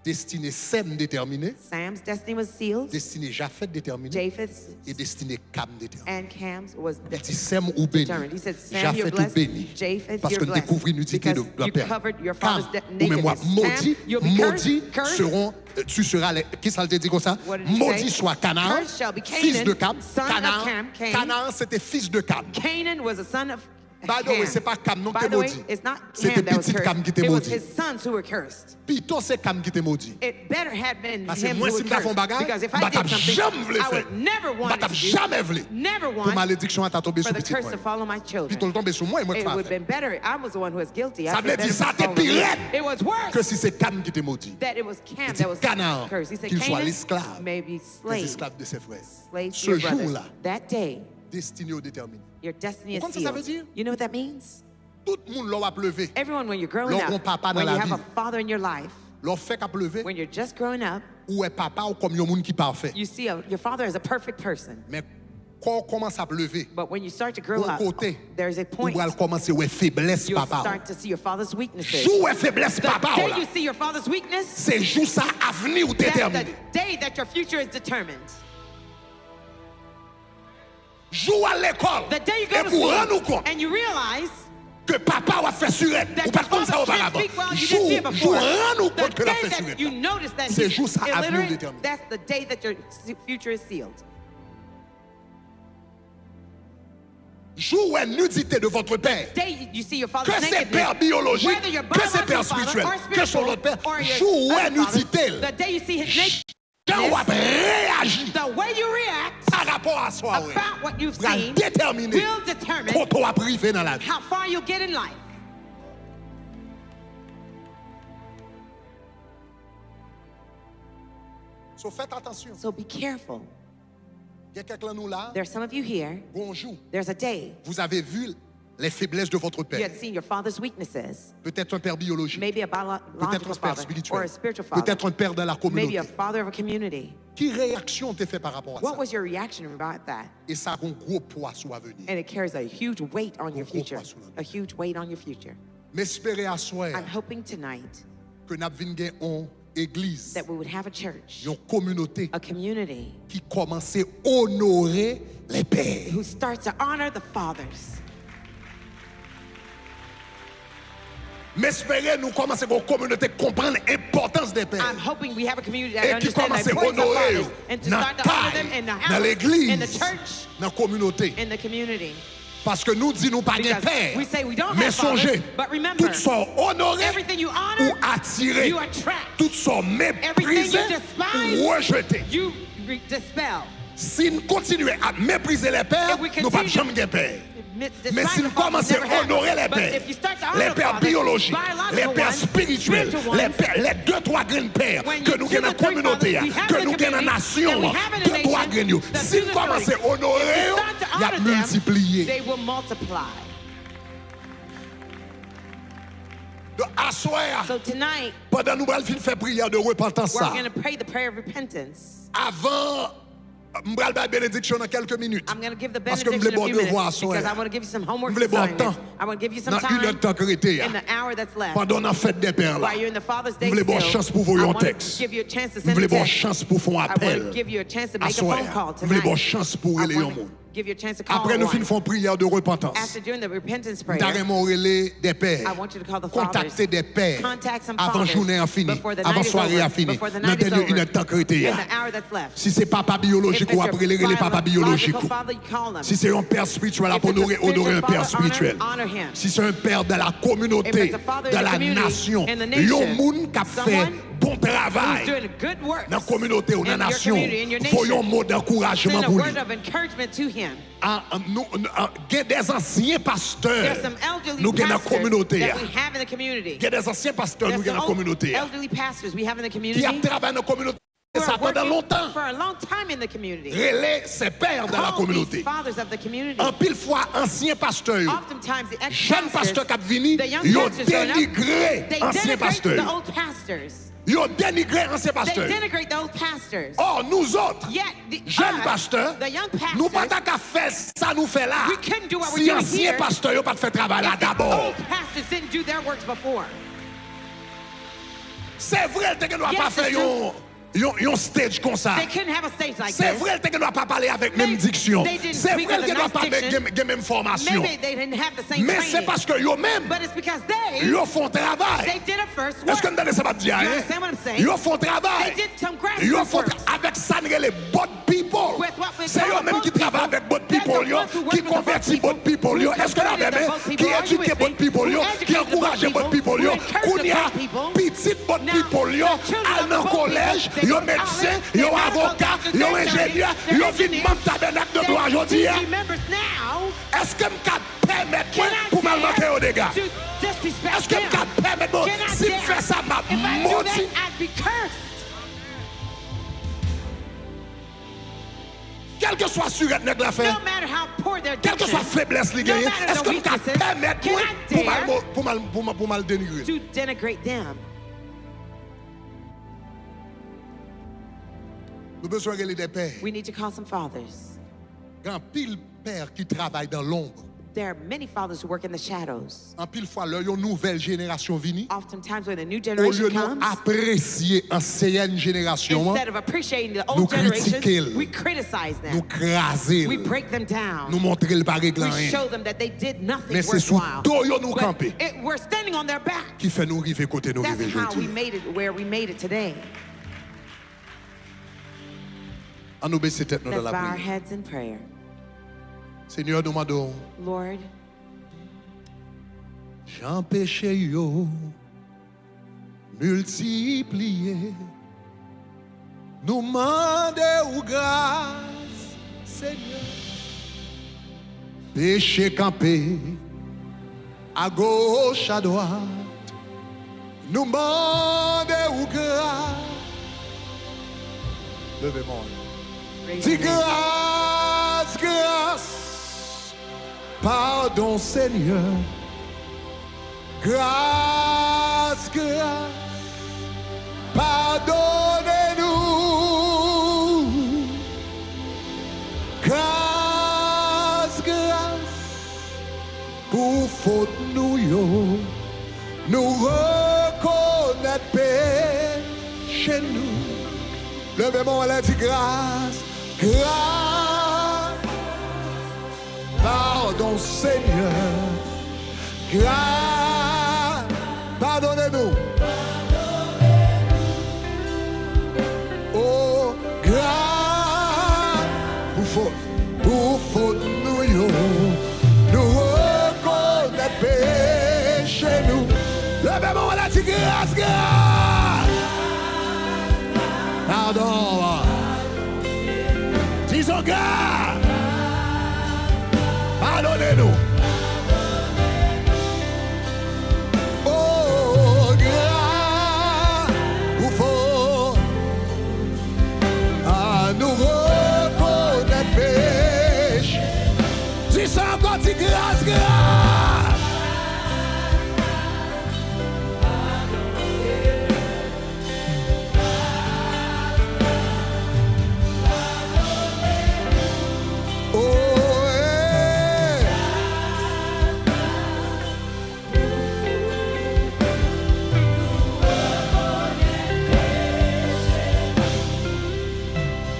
destinée Sem déterminée, Sam's destiny was sealed. destinée Japheth déterminée Japheth's et destinée Cam déterminée. and Cam's was Il dit Sem ou béni, determined. He said, Sam, you're Japheth ou blessed. béni. Japheth, Parce que you're nous blessed. découvrons l'utilité de Because leur you père. covered your Cam, father's ou même moi, nakedness. maudit, Sam, you'll be maudit cursed. seront, tu seras, qui ça le dit comme ça? What did he Maudit say? soit Canaan, Cursed shall be fils Canaan, de Cam. son of Canaan, Cam, Cain. Canaan, c'était fils de Cam. Canaan was a son of By the way, Ham. c'est pas Cam non qui By est the way, maudit. it's not C'était Ham that was petit cursed. Cam qui était It was maudit. his sons who were cursed. Plutôt c'est Cam qui était maudit. It better had been Parce que him moi, who si was je fais un cursed. bagage, Because if je I did ne jamais something, voulu I faire. would never Je want ne to jamais do. voulu. Never Pour want malédiction à tomber for sur the petit curse moi. to follow my Puis tout children. le tomber sur moi et moi qui It would have fais. been better. I was the one who was guilty. Ça I veut feel dire better ça for t'es following me. pire It was worse que si c'est Cam qui t'est maudit. that it was Cam Il dit that was Canaan, cursed. He said qu'il soit Canaan l'esclave may be des slave, esclaves de ses frères. slave to Ce your brothers. jour-là, That day, destiné au déterminé. your destiny is Vous comprenez ça veut sealed. dire? You know what that means? Tout le monde l'a levé. Everyone, when you're growing Leur up, papa dans when you la have a vie. father in your life, Leur fait qu'à lever, when you're just growing up, ou est papa ou comme un monde qui parfait. you see your father as a perfect person. Mais quand on commence à lever, But when you start to grow au up, côté, there's a on point va commencer ouais faiblesse you'll papa. start to see your father's weaknesses. Jour ouais faiblesse The papa day là. you see your father's weakness, C'est jour ça avenir ou that's the déterminé. day that your future is determined. Jour à l'école. The day you Et go to pour rendre school compte and you realize que papa va faire surette. that Ou pas your comme ça father can't auparavant. speak well, you didn't see it Jour before. rendre compte The que la day fait that surette. you notice that C'est he's juste ça, avenir illiterate, déterminé. that's the day that your future is sealed. Jour où est nudité de votre père. Day you see your Que father's c'est père nakedness, biologique, whether your que c'est père biological father spirituel, or que son spiritual, autre père. or your Jour où est other father, nudité. the day you see his Quand on va nakedness, réagir the way you react par rapport à soi, ouais, about what you've va seen déterminer will determine quand on va priver dans la vie. how far you'll get in life. So faites attention. So be careful. Il y a quelqu'un nous là. There's some of you here, Bonjour. there's a day Vous avez vu les faiblesses de votre you père. had seen your father's weaknesses. Peut-être un père biologique. Maybe a Peut-être biological un père father or spirituel. a spiritual father. Peut-être un père de la Maybe communauté. a father of a community. Quelle réaction t'es fait par rapport à What ça? was your reaction about that? Et ça a un gros poids sur l'avenir. And it carries a huge weight on your Gros future. poids sur la vie. A huge weight on your future. Mais espérez à soi I'm hoping tonight que nous avons une église, that we would have a church, une communauté a community qui commence à honorer les pères. who starts to honor the fathers. Mais espérez nous commencer une communauté qui comprend l'importance des pères. I'm hoping we have a community that Et qui understands commence the à importance of honorer fathers and to dans start to honor la them in the dans house, in the l'église, church, dans la communauté. in the community. Parce que nous disons nous pas de Because père. we say we don't Mais have fathers, songez, but remember, toutes sont honorées everything you ou honor, attirées. you attract. Toutes sont méprisées Everything you despise, ou rejetées. You dispel. Si nous continuons à mépriser les pères, If we nous ne pouvons continue jamais gagner père. Mais Despite si nous the fathers commençons never à had. honorer les But pères, if you start to honor les the pères fathers, biologiques, biological les pères ones, spirituels, spiritual les ones, pères, les deux, trois grands pères when que you nous two gagnons or dans la three communauté, fathers we have que in nous the gagnons dans la community, nation, that we have in the deux, trois nation, grands, that si through nous the commençons à authority, honorer, if you start to il y a honor them, multiplié. they will multiply. De asseoir, So tonight, pendant nous allons faire prière de repentance, we're going to pray the prayer of repentance. avant, nous allons faire bénédiction dans quelques minutes. I'm going to give the Parce que benediction nous in a few voulons devoir minutes because asseoir. I want to give you some homework Nous voulons bon assignments. temps. I want to give you some Dans une heure time de temps arrêté, in the hour that's left. pendant la fête des pères là. While you're in the Father's Day Nous voulons bonne still, chance pour vous I un want to texte. give you a chance to Nous send a voulons bonne text. chance pour faire un I want appel. to give you a chance to À make a phone soir. call Nous voulons tonight. bonne chance pour I les want to hommes. give you a chance to call Après nous one. finissons prière de repentance. After doing the repentance prayer, Carrément relais des pères. I want you to call the Contacter fathers. des pères. Contact some Avant fathers journée en fini. before the Avant night is soirée over, en fini. before the Dans night is dernière une over, heure de temps arrêté. in the hour that's left. Si c'est papa If biologique it's ou your après les papa biologique. biological father, you call them. Si c'est un père spirituel, If it's a honorer spiritual un père father, spirituel. honor him. Si c'est un père de la If communauté, it's a father de in the la community, nation, in the un nation, monde qui a fait someone bon Who's travail doing good work dans la communauté ou dans in la your nation, community, in your nation. voyons un mot d'encouragement Send a pour lui. word of encouragement to him. Il y a des anciens pasteurs There's some elderly nous avons dans la pastors communauté. that we have in the community. Il y a des anciens pasteurs nous There's avons dans la some communauté elderly pastors we have in the qui community a travaillé dans la communauté. ça pendant longtemps. For a long time in the community. Relais ses pères dans la Call these communauté. fathers of the community. En pile fois, anciens pasteurs, Oftentimes the jeunes pasteurs ex-pastors, qui viennent, the young ils ont pastors growing up, dénigré they anciens denigrate the pasteurs. old pastors. Ils ont dénigré anciens They pasteurs. denigrate the old pastors. Or, nous autres, Yet the jeunes us, pasteurs, the young nous pas pastors, qu'à faire ça nous fait là. we couldn't do what we're Si doing anciens here pasteurs n'ont pas fait travail là if the d'abord. old pastors didn't do their works before. C'est vrai que nous n'avons Yes, pas fait it's true. un stage comme ça. They couldn't have a stage like C'est this. vrai que nous n'avons pas parlé avec même diction. They didn't C'est speak vrai with que a nous n'avons nice pas avec diction. la même formation. Maybe they didn't have the same Mais c'est training. parce que eux-mêmes, But it's because they ils font travail. did a first Est-ce que work. vous entendez ça va dire? You Hein? understand what I'm saying? Ils font travail. They did some grassroots Ils font work. avec ça les bot people. With what we C'est call eux-mêmes qui boat people. travaillent avec bot They're people, the yo, ones who work qui with the convertissent boat bot people, yo. who Est-ce que vous converted avez the boat qui people? Are you éduquent with bot me? people, yo, Who qui educate the encouragent boat bot people, people? yo? Who encourage Qu'on the y a boat people? petit bot Now, people, yo, the children of the allant boat collège, people, they yo go to médecin, college, yo they're avocat, medical yo doctors, ingénieur, they're yo vite engineers, membre tabernacle de they're droit aujourd'hui. community members now. Est-ce que je permettre Can I pour mal manquer dare aux dégâts? to disrespect Est-ce que them? je permettre Can I si je dare? fais ça, ma If I do maudit? that, I'd be cursed. Quel que soit surette nèg la fait, No matter how poor their quelle que diction, soit faiblesse li no gagne, matter est-ce the que je weaknesses, permettre can I dare pour mal dénigrer? to denigrate them. Nous avons besoin de des pères. We need to call some fathers. Grand pile père qui travaille dans l'ombre. There are many fathers who work in the shadows. En pile fois, là, une nouvelle génération vini. Oftentimes when the new Au generation lieu de nous comes, apprécier ancienne génération, instead of appreciating the nous old critiquer. generation, we criticize nous them. craser, We break them down. nous montrer le pas We réglant show them that they did nothing Mais c'est sous worthwhile. dos yo nous But camper we're standing on their back. qui fait nous arriver côté nous That's arriver how we aujourd'hui. made it where we made it today. En nous baisser tête nous dans Let's la bow our prière. heads in prayer. Seigneur, nous demandons, Lord, Jean péché yo multiplié, nous demandons ou grâce, Seigneur. Péché campé à gauche, à droite, nous demandons ou grâce. Levez-moi. raise Dis your hand. grâce, grâce, pardon Seigneur. Grâce, grâce, pardonnez-nous. Grâce, grâce, pour faute nous yo, nous reconnaître péché nous. Levez-moi la dit grâce, grâce, pardon Seigneur. Grâce, pardonnez-nous. Oh, grâce, pour faute nous yo, nous reconnaître péché nous. Levez-moi la dit grâce, grâce, pardon. Disons grâce, pardonnez-nous. Dis grâce, grâce. Oh, hey.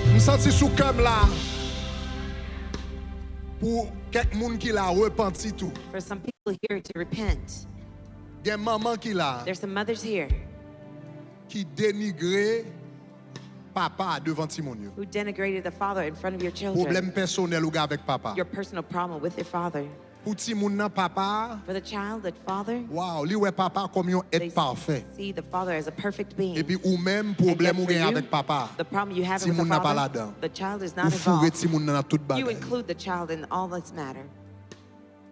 Je me sens sous comme là. Pour quelqu'un qui l'a repenti tout. For some people here to repent. Il y a une maman qui l'a There's some mothers here qui dénigrait papa devant Timonio. who denigrated the father in front of your children. Problème personnel ou gars avec papa. Your personal problem with your father. Pour Timoun nan papa, For the child, the father, wow, li wè papa comme yon they être parfait. see the father as a perfect being. Et puis ou même And yet problème ou for gen you, avec papa. the problem you have with Timoun the nan pa father, là-dedans. the child is Ou not fourre involved. Timoun nan tout You bagay. include the child in all that's matter.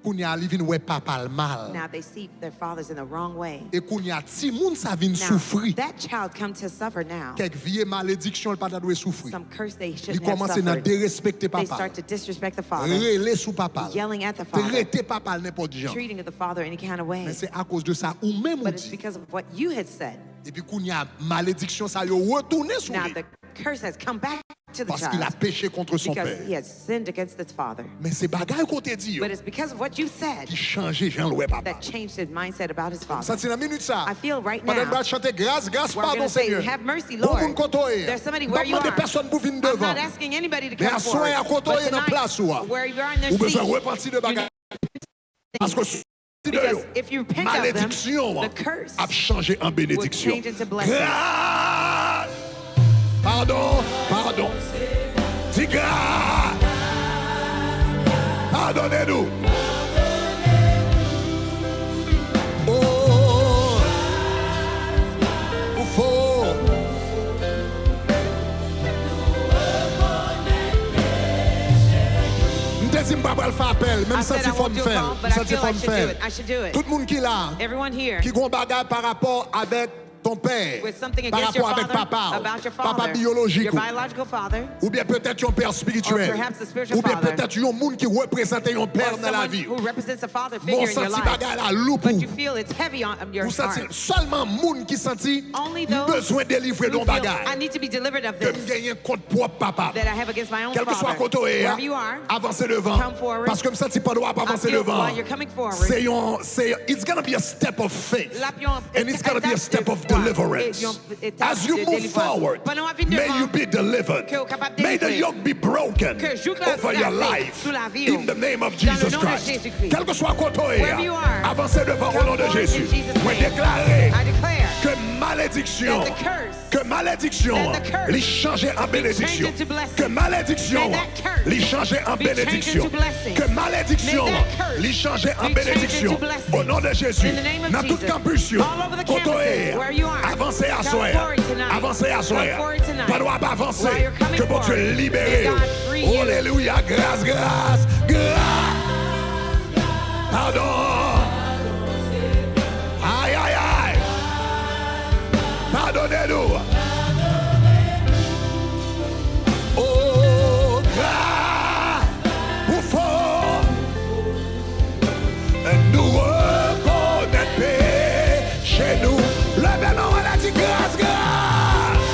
Kounya li vin wè papa l mal. Now they see their fathers in the wrong way. Et kounya ti moun sa vin Now, souffri. that child come to suffer now. Kek vie malédiction l pa da dwe souffri. Some curse they Li shouldn't have komanse nan suffered. dérespecter They papa. start to disrespect the father, Rele sou papa. yelling at the father, Traiter papa n'importe jan. treating the father any kind of way. Mais c'est à cause de ça ou même ou But it's dit. because of what you had said. Et puis kounya malédiction ça yo retourné sur Now lui. the curse has come back to the Parce qu'il a child péché contre son because père. he has sinned against his father. Mais c'est bagay qu'on te dit yo. But it's because of what you said Qui change Jean Loué papa. that changed his mindset about his father. Ça c'est la minute ça. I feel right Pendant now que chanter grâce, grâce, we're pardon going to say, Seigneur. have mercy, Pour Lord. moun kotoye. There's somebody where you Pas are. de personne pour venir I'm devant. not asking anybody to Mais come à soin à forward. kotoye But dans place ou. tonight, where you are in their Ou besoin seat, repentir de bagay. Parce que si de because yo, if you repent of them, malédiction the curse a changé en bénédiction. change into blessing. Grâce. Pardon, pardon. Dis grâce. Pardonnez-nous. Oh, il faut. Deuxième pas le faire appel, même I ça said c'est I faut won't me do a faire. call, but Ça I c'est feel faut I me should do faire. it. I should do it. Tout le monde qui là, Everyone here qui gon bagarre par rapport avec ton père, with something par against your rapport avec father, papa, about your papa father, biologique, your biological father, ou bien peut-être ton père spirituel, Or perhaps the spiritual ou bien father. peut-être un monde qui représente un or père dans la someone vie. who represents a father Mon figure in your senti life, bagarre la loupe. but you feel it's heavy on your Vous sentez heart. seulement monde qui senti Only those besoin de délivrer who ton feel, bagarre. I need to be delivered of Que me this gagne contre propre papa. that I have against my own Quel que soit father. côté, Wherever you are, avancez devant. come forward. Parce que me senti pas droit pas I avancer feel devant. while you're coming forward, It's gonna be a step of faith. Lapion- And it's gonna be a step of Wow. deliverance. As you move forward, Pendant la vie may devant, you be delivered. que au capable de May the délivrer. yoke be broken Que joug over your glacé life. sous la vie, In the name of dans le Jesus nom de Christ. Jésus-Christ. Quel que soit côté, Wherever you are, avancez devant au come nom de forward in Jésus. Jesus' Vous name. déclarez I declare que malédiction, that the curse, que malédiction, that the curse les changer en bénédiction. changed into blessing. Que malédiction, May that curse les changer en be changed bénédiction. into blessing. Que malédiction, May that curse les changer en be changed bénédiction. into blessing. Au nom de Jésus, In the name of dans tout Jesus. campus, All over the campuses, where you are. avancez à Come soi, forward tonight. avancez à soi. Come forward tonight. Pas droit d'avancer, While you're coming que bon Dieu forward. libéré. May God free you. Alléluia, grâce, grâce, grâce. Pardon. Aïe, aïe, aïe. Pardonnez-nous. Oh, grâce, ou fort. Nous reconnaître chez nous. Levez-nous, on a dit grâce, grâce.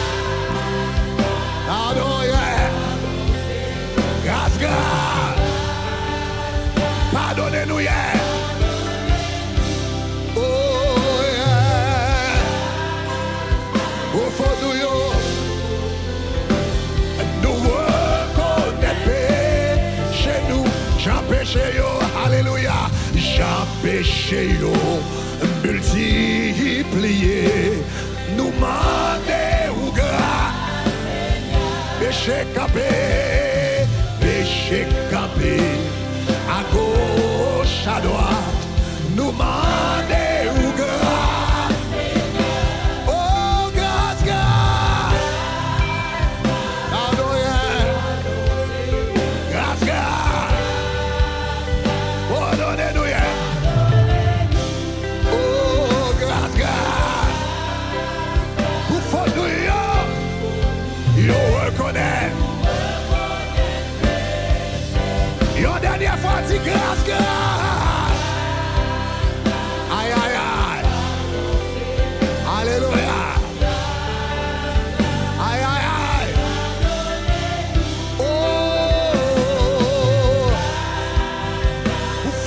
Pardon, yeah. Grâce, grâce. Pardonnez-nous, yeah. Oh, yeah. Au fond de yo, nous reconnaître chez nous. J'en péché yo, alléluia. J'en péché yo, multiplié. Nous mandé ou grâce. Péché campé, péché campé. À gauche, à droite, nous mandé ou grâce. Oh, grâce, grâce. Pardon, yeah. Grâce, grâce. Pardonnez-nous, yeah. Oh, grâce, grâce. Pour faut nous, yo reconnaît. Une dernière fois, dis grâce, grâce. Aïe, aïe, aïe. Alléluia. Aïe, aïe, aïe. Oh.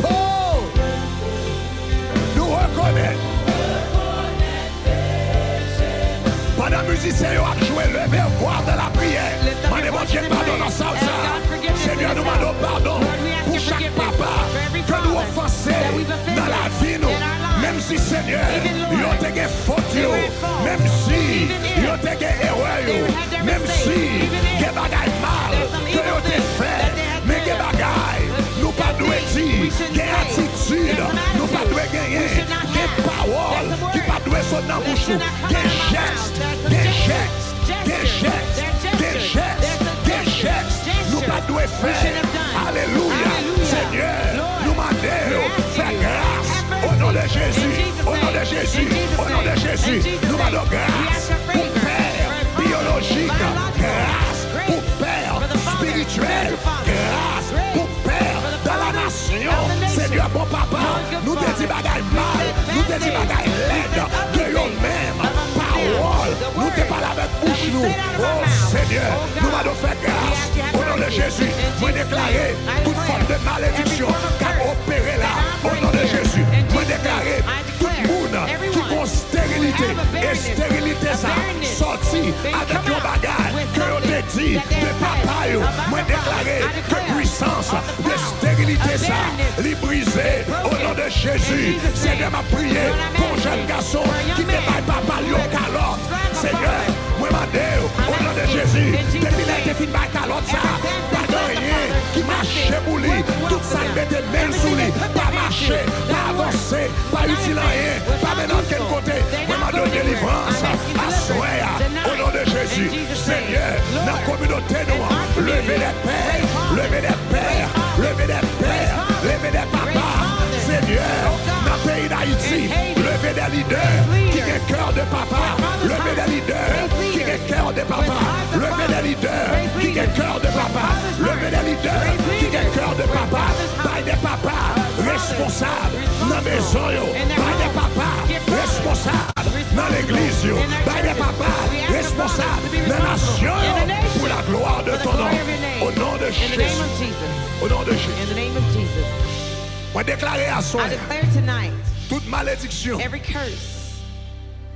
Faut nous reconnaître. Pendant que les musiciens ont joué, levez voir de la prière. Mandez mon Dieu pardon dans ça. Seigneur, nous demandons pardon pour chaque papa que nous offensons dans la vie. Même si, Seigneur, ils ont été fautes, même si ils ont été erreurs, même si ils ont bagaille mal que ils ont été fait, mais qu'ils bagaille, nous pas doué dire, qu'ils attitude, nous pas doué gagner, qu'ils paroles, qui pas doué son dans bouche, qu'ils gestes, qu'ils gestes, qu'ils gestes, qu'ils gestes, qu'ils gestes, nous pas doué faire. Alléluia, Seigneur, nous mandons. déclarer toute forme de malédiction qui a opéré là, au nom de Jésus. Moi déclarer tout le monde qui a stérilité, et stérilité ça, sorti avec nos bagages, que on te dit de papa, moi déclarer que puissance de stérilité ça, les briser au nom de Jésus. Seigneur m'a prié pour un jeune garçon qui ne va pas lui au calotte. Seigneur, moi m'a dit au nom de Jésus, depuis qu'il a fait ma calotte ça, pas de rien qui marche pour lui, tout ça il mettait même sous lui, pas marcher, pas avancer, pas utile rien, pas maintenant quel côté, moi m'a donné délivrance, à soir, au nom de Jésus. Seigneur, dans la communauté nous, levez les pères, levez les pères, levez les pères, levez les papas. Seigneur, dans le pays d'Haïti, levez des leaders qui ont cœur de papa, levez des leaders qui ont cœur de papa, levez des leaders qui ont cœur de papa, levez des leaders qui ont cœur de papa, pas des papas responsables dans la maison, pas des papas responsables dans l'église, pas des papas responsables dans la nation, pour la gloire de ton nom, au nom de Jésus, au nom de Jésus. Moi déclarer à soi toute malédiction every curse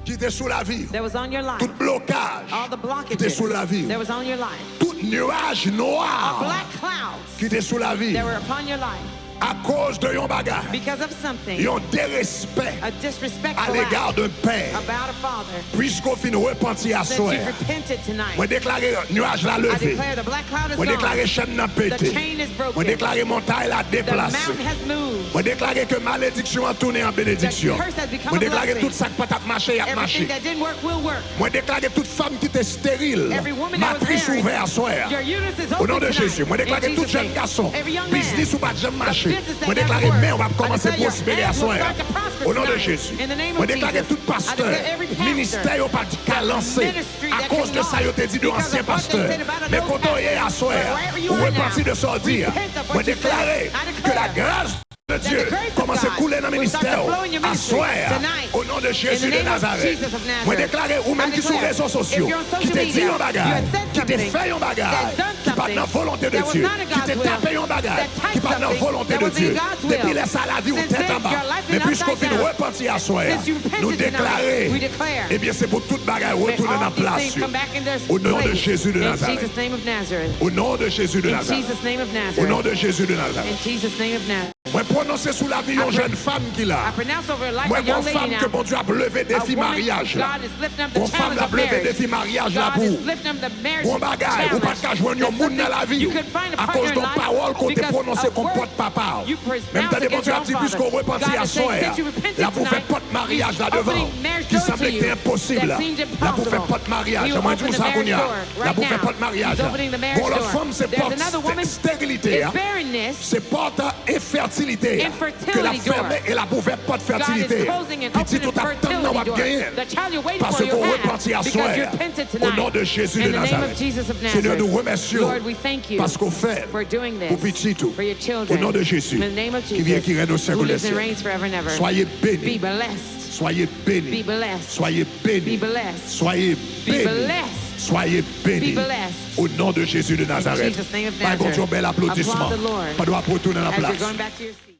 qui était sous la vie, that was on your life, tout blocage all the qui était blockages sous la vie, that was on your life, tout nuage noir black clouds qui était sous la vie, that were upon your life à cause de yon bagage, because of something, yon dérespect a à disrespectful l'égard act d'un père, about a father. puisqu'on finit repentir à Since soi. you've repented tonight, Moi déclarer nuage la I levé, declare the black cloud is moi déclarer gone, chaîne n'a the pété, chain is moi broken, déclarer montagne la the déplacé. mountain has moved, Moi déclarer que malédiction a tourné en bénédiction. The curse has become Moi a déclarer blessing. tout ça qui peut marcher a marché. everything that didn't work will work. Moi déclarer toute femme qui était stérile, Every woman that was matrice married, ouverte à soir. your uterus is Au nom open de tonight. Jésus, moi In déclarer tout Jesus' jeune name. garçon, Every young man, business ou pas jamais marché. business that Moi never déclarer worked. mais on va I commencer declare à your prospérer à hands will soir. start to prosper Au nom de tonight. Jésus. In the name of Moi déclarer Jesus. tout pasteur, I declare every pastor, ministère au parti qu'à lancé ministry à that cause can de ça, launch il te dit de because ancien of what they pasteur. said about an Mais old quand on est à pastor. soir, But wherever you ou are reparti now, de sortir, repent of what moi you said. déclarer I que la declare grâce de that Dieu the grace of commence à God couler dans le will start to ministère flow in your à ministry soir tonight. au nom de In Jésus the de name of Nazareth. Jesus of Nazareth. Moi déclarer ou même I qui sont declare, réseaux sociaux if you're on qui social te dit media, un bagage, you have said qui te something, fait un bagage, that done qui parle something, dans la volonté de that was Dieu, not in qui God's te will, tape un bagage, that typed qui parle dans la something volonté that de was in Dieu. God's will. Depuis laisse à la vie ou Since tête then, en bas. your life Mais is puisqu'on upside finit down. repentir à soi, Since you repented nous tonight, déclarer, we declare, eh bien c'est pour toute bagarre may retourner dans all la these place. things come back in their Au nom de place. Jésus de In Nazareth. Jesus' name of Nazareth. Au nom de Jésus de In Nazareth. Jesus' name of Au nom Nazareth. de Jésus de Nazareth. In Jesus' name of Nazareth. Moi prononcer sous la vie une jeune femme qui I l'a. pronounce over her life Moi a young bonne lady femme now. que bon Dieu a levé défi A woman, mariage là. God is lifting up the Bon femme challenge l'a of levé marriage. défi mariage là God pour. is lifting up the marriage Bon bagage, ou pas de cas joindre un monde dans la vie. You could find a À partner cause in de life paroles qu'on te because prononcé of comme words porte papa. you Même pronounce t'as des bon against Dieu a your dit father. puisqu'on repentit God à is saying, soi. since you repented Là pour faire tonight, porte mariage là he's devant. opening marriage Qui doors semblait to que c'était you impossible là. that seemed Là pour faire impossible. porte mariage. He will Moi je open vous the marriage ça door là right pour faire now. porte mariage. He's opening the marriage Bon la door. femme c'est There's porte another woman, stérilité. it's barrenness, C'est porte infertilité. Infertility Que la door. fermée et la ouverte porte God is fertilité. closing and Puis dit opening tout attendre dans fertility votre door. gain. The child you're waiting Parce for, you qu'on have repentit à because soi. you repented Au tonight. nom de Jésus In de the name Nazareth. of Jesus of Seigneur, nous Nazareth. remercions Lord, we thank you parce qu'on fait for doing pour this petit tout. for your children. Au nom de Jésus, In the name of qui vient, qui règne au Jesus, siècle who des lives and siècles. reigns forever and ever. Soyez Be bénis. blessed. Soyez bénis. Be blessed. Soyez bénis. Be blessed. Soyez Be bénis. blessed. Soyez bénis. Be blessed. Au nom de Jésus de Nazareth. Jesus' name of Par contre, un Nazareth. bel applaudissement. Applaud the Lord Pas de retourner dans la as you're place. going back to your seat.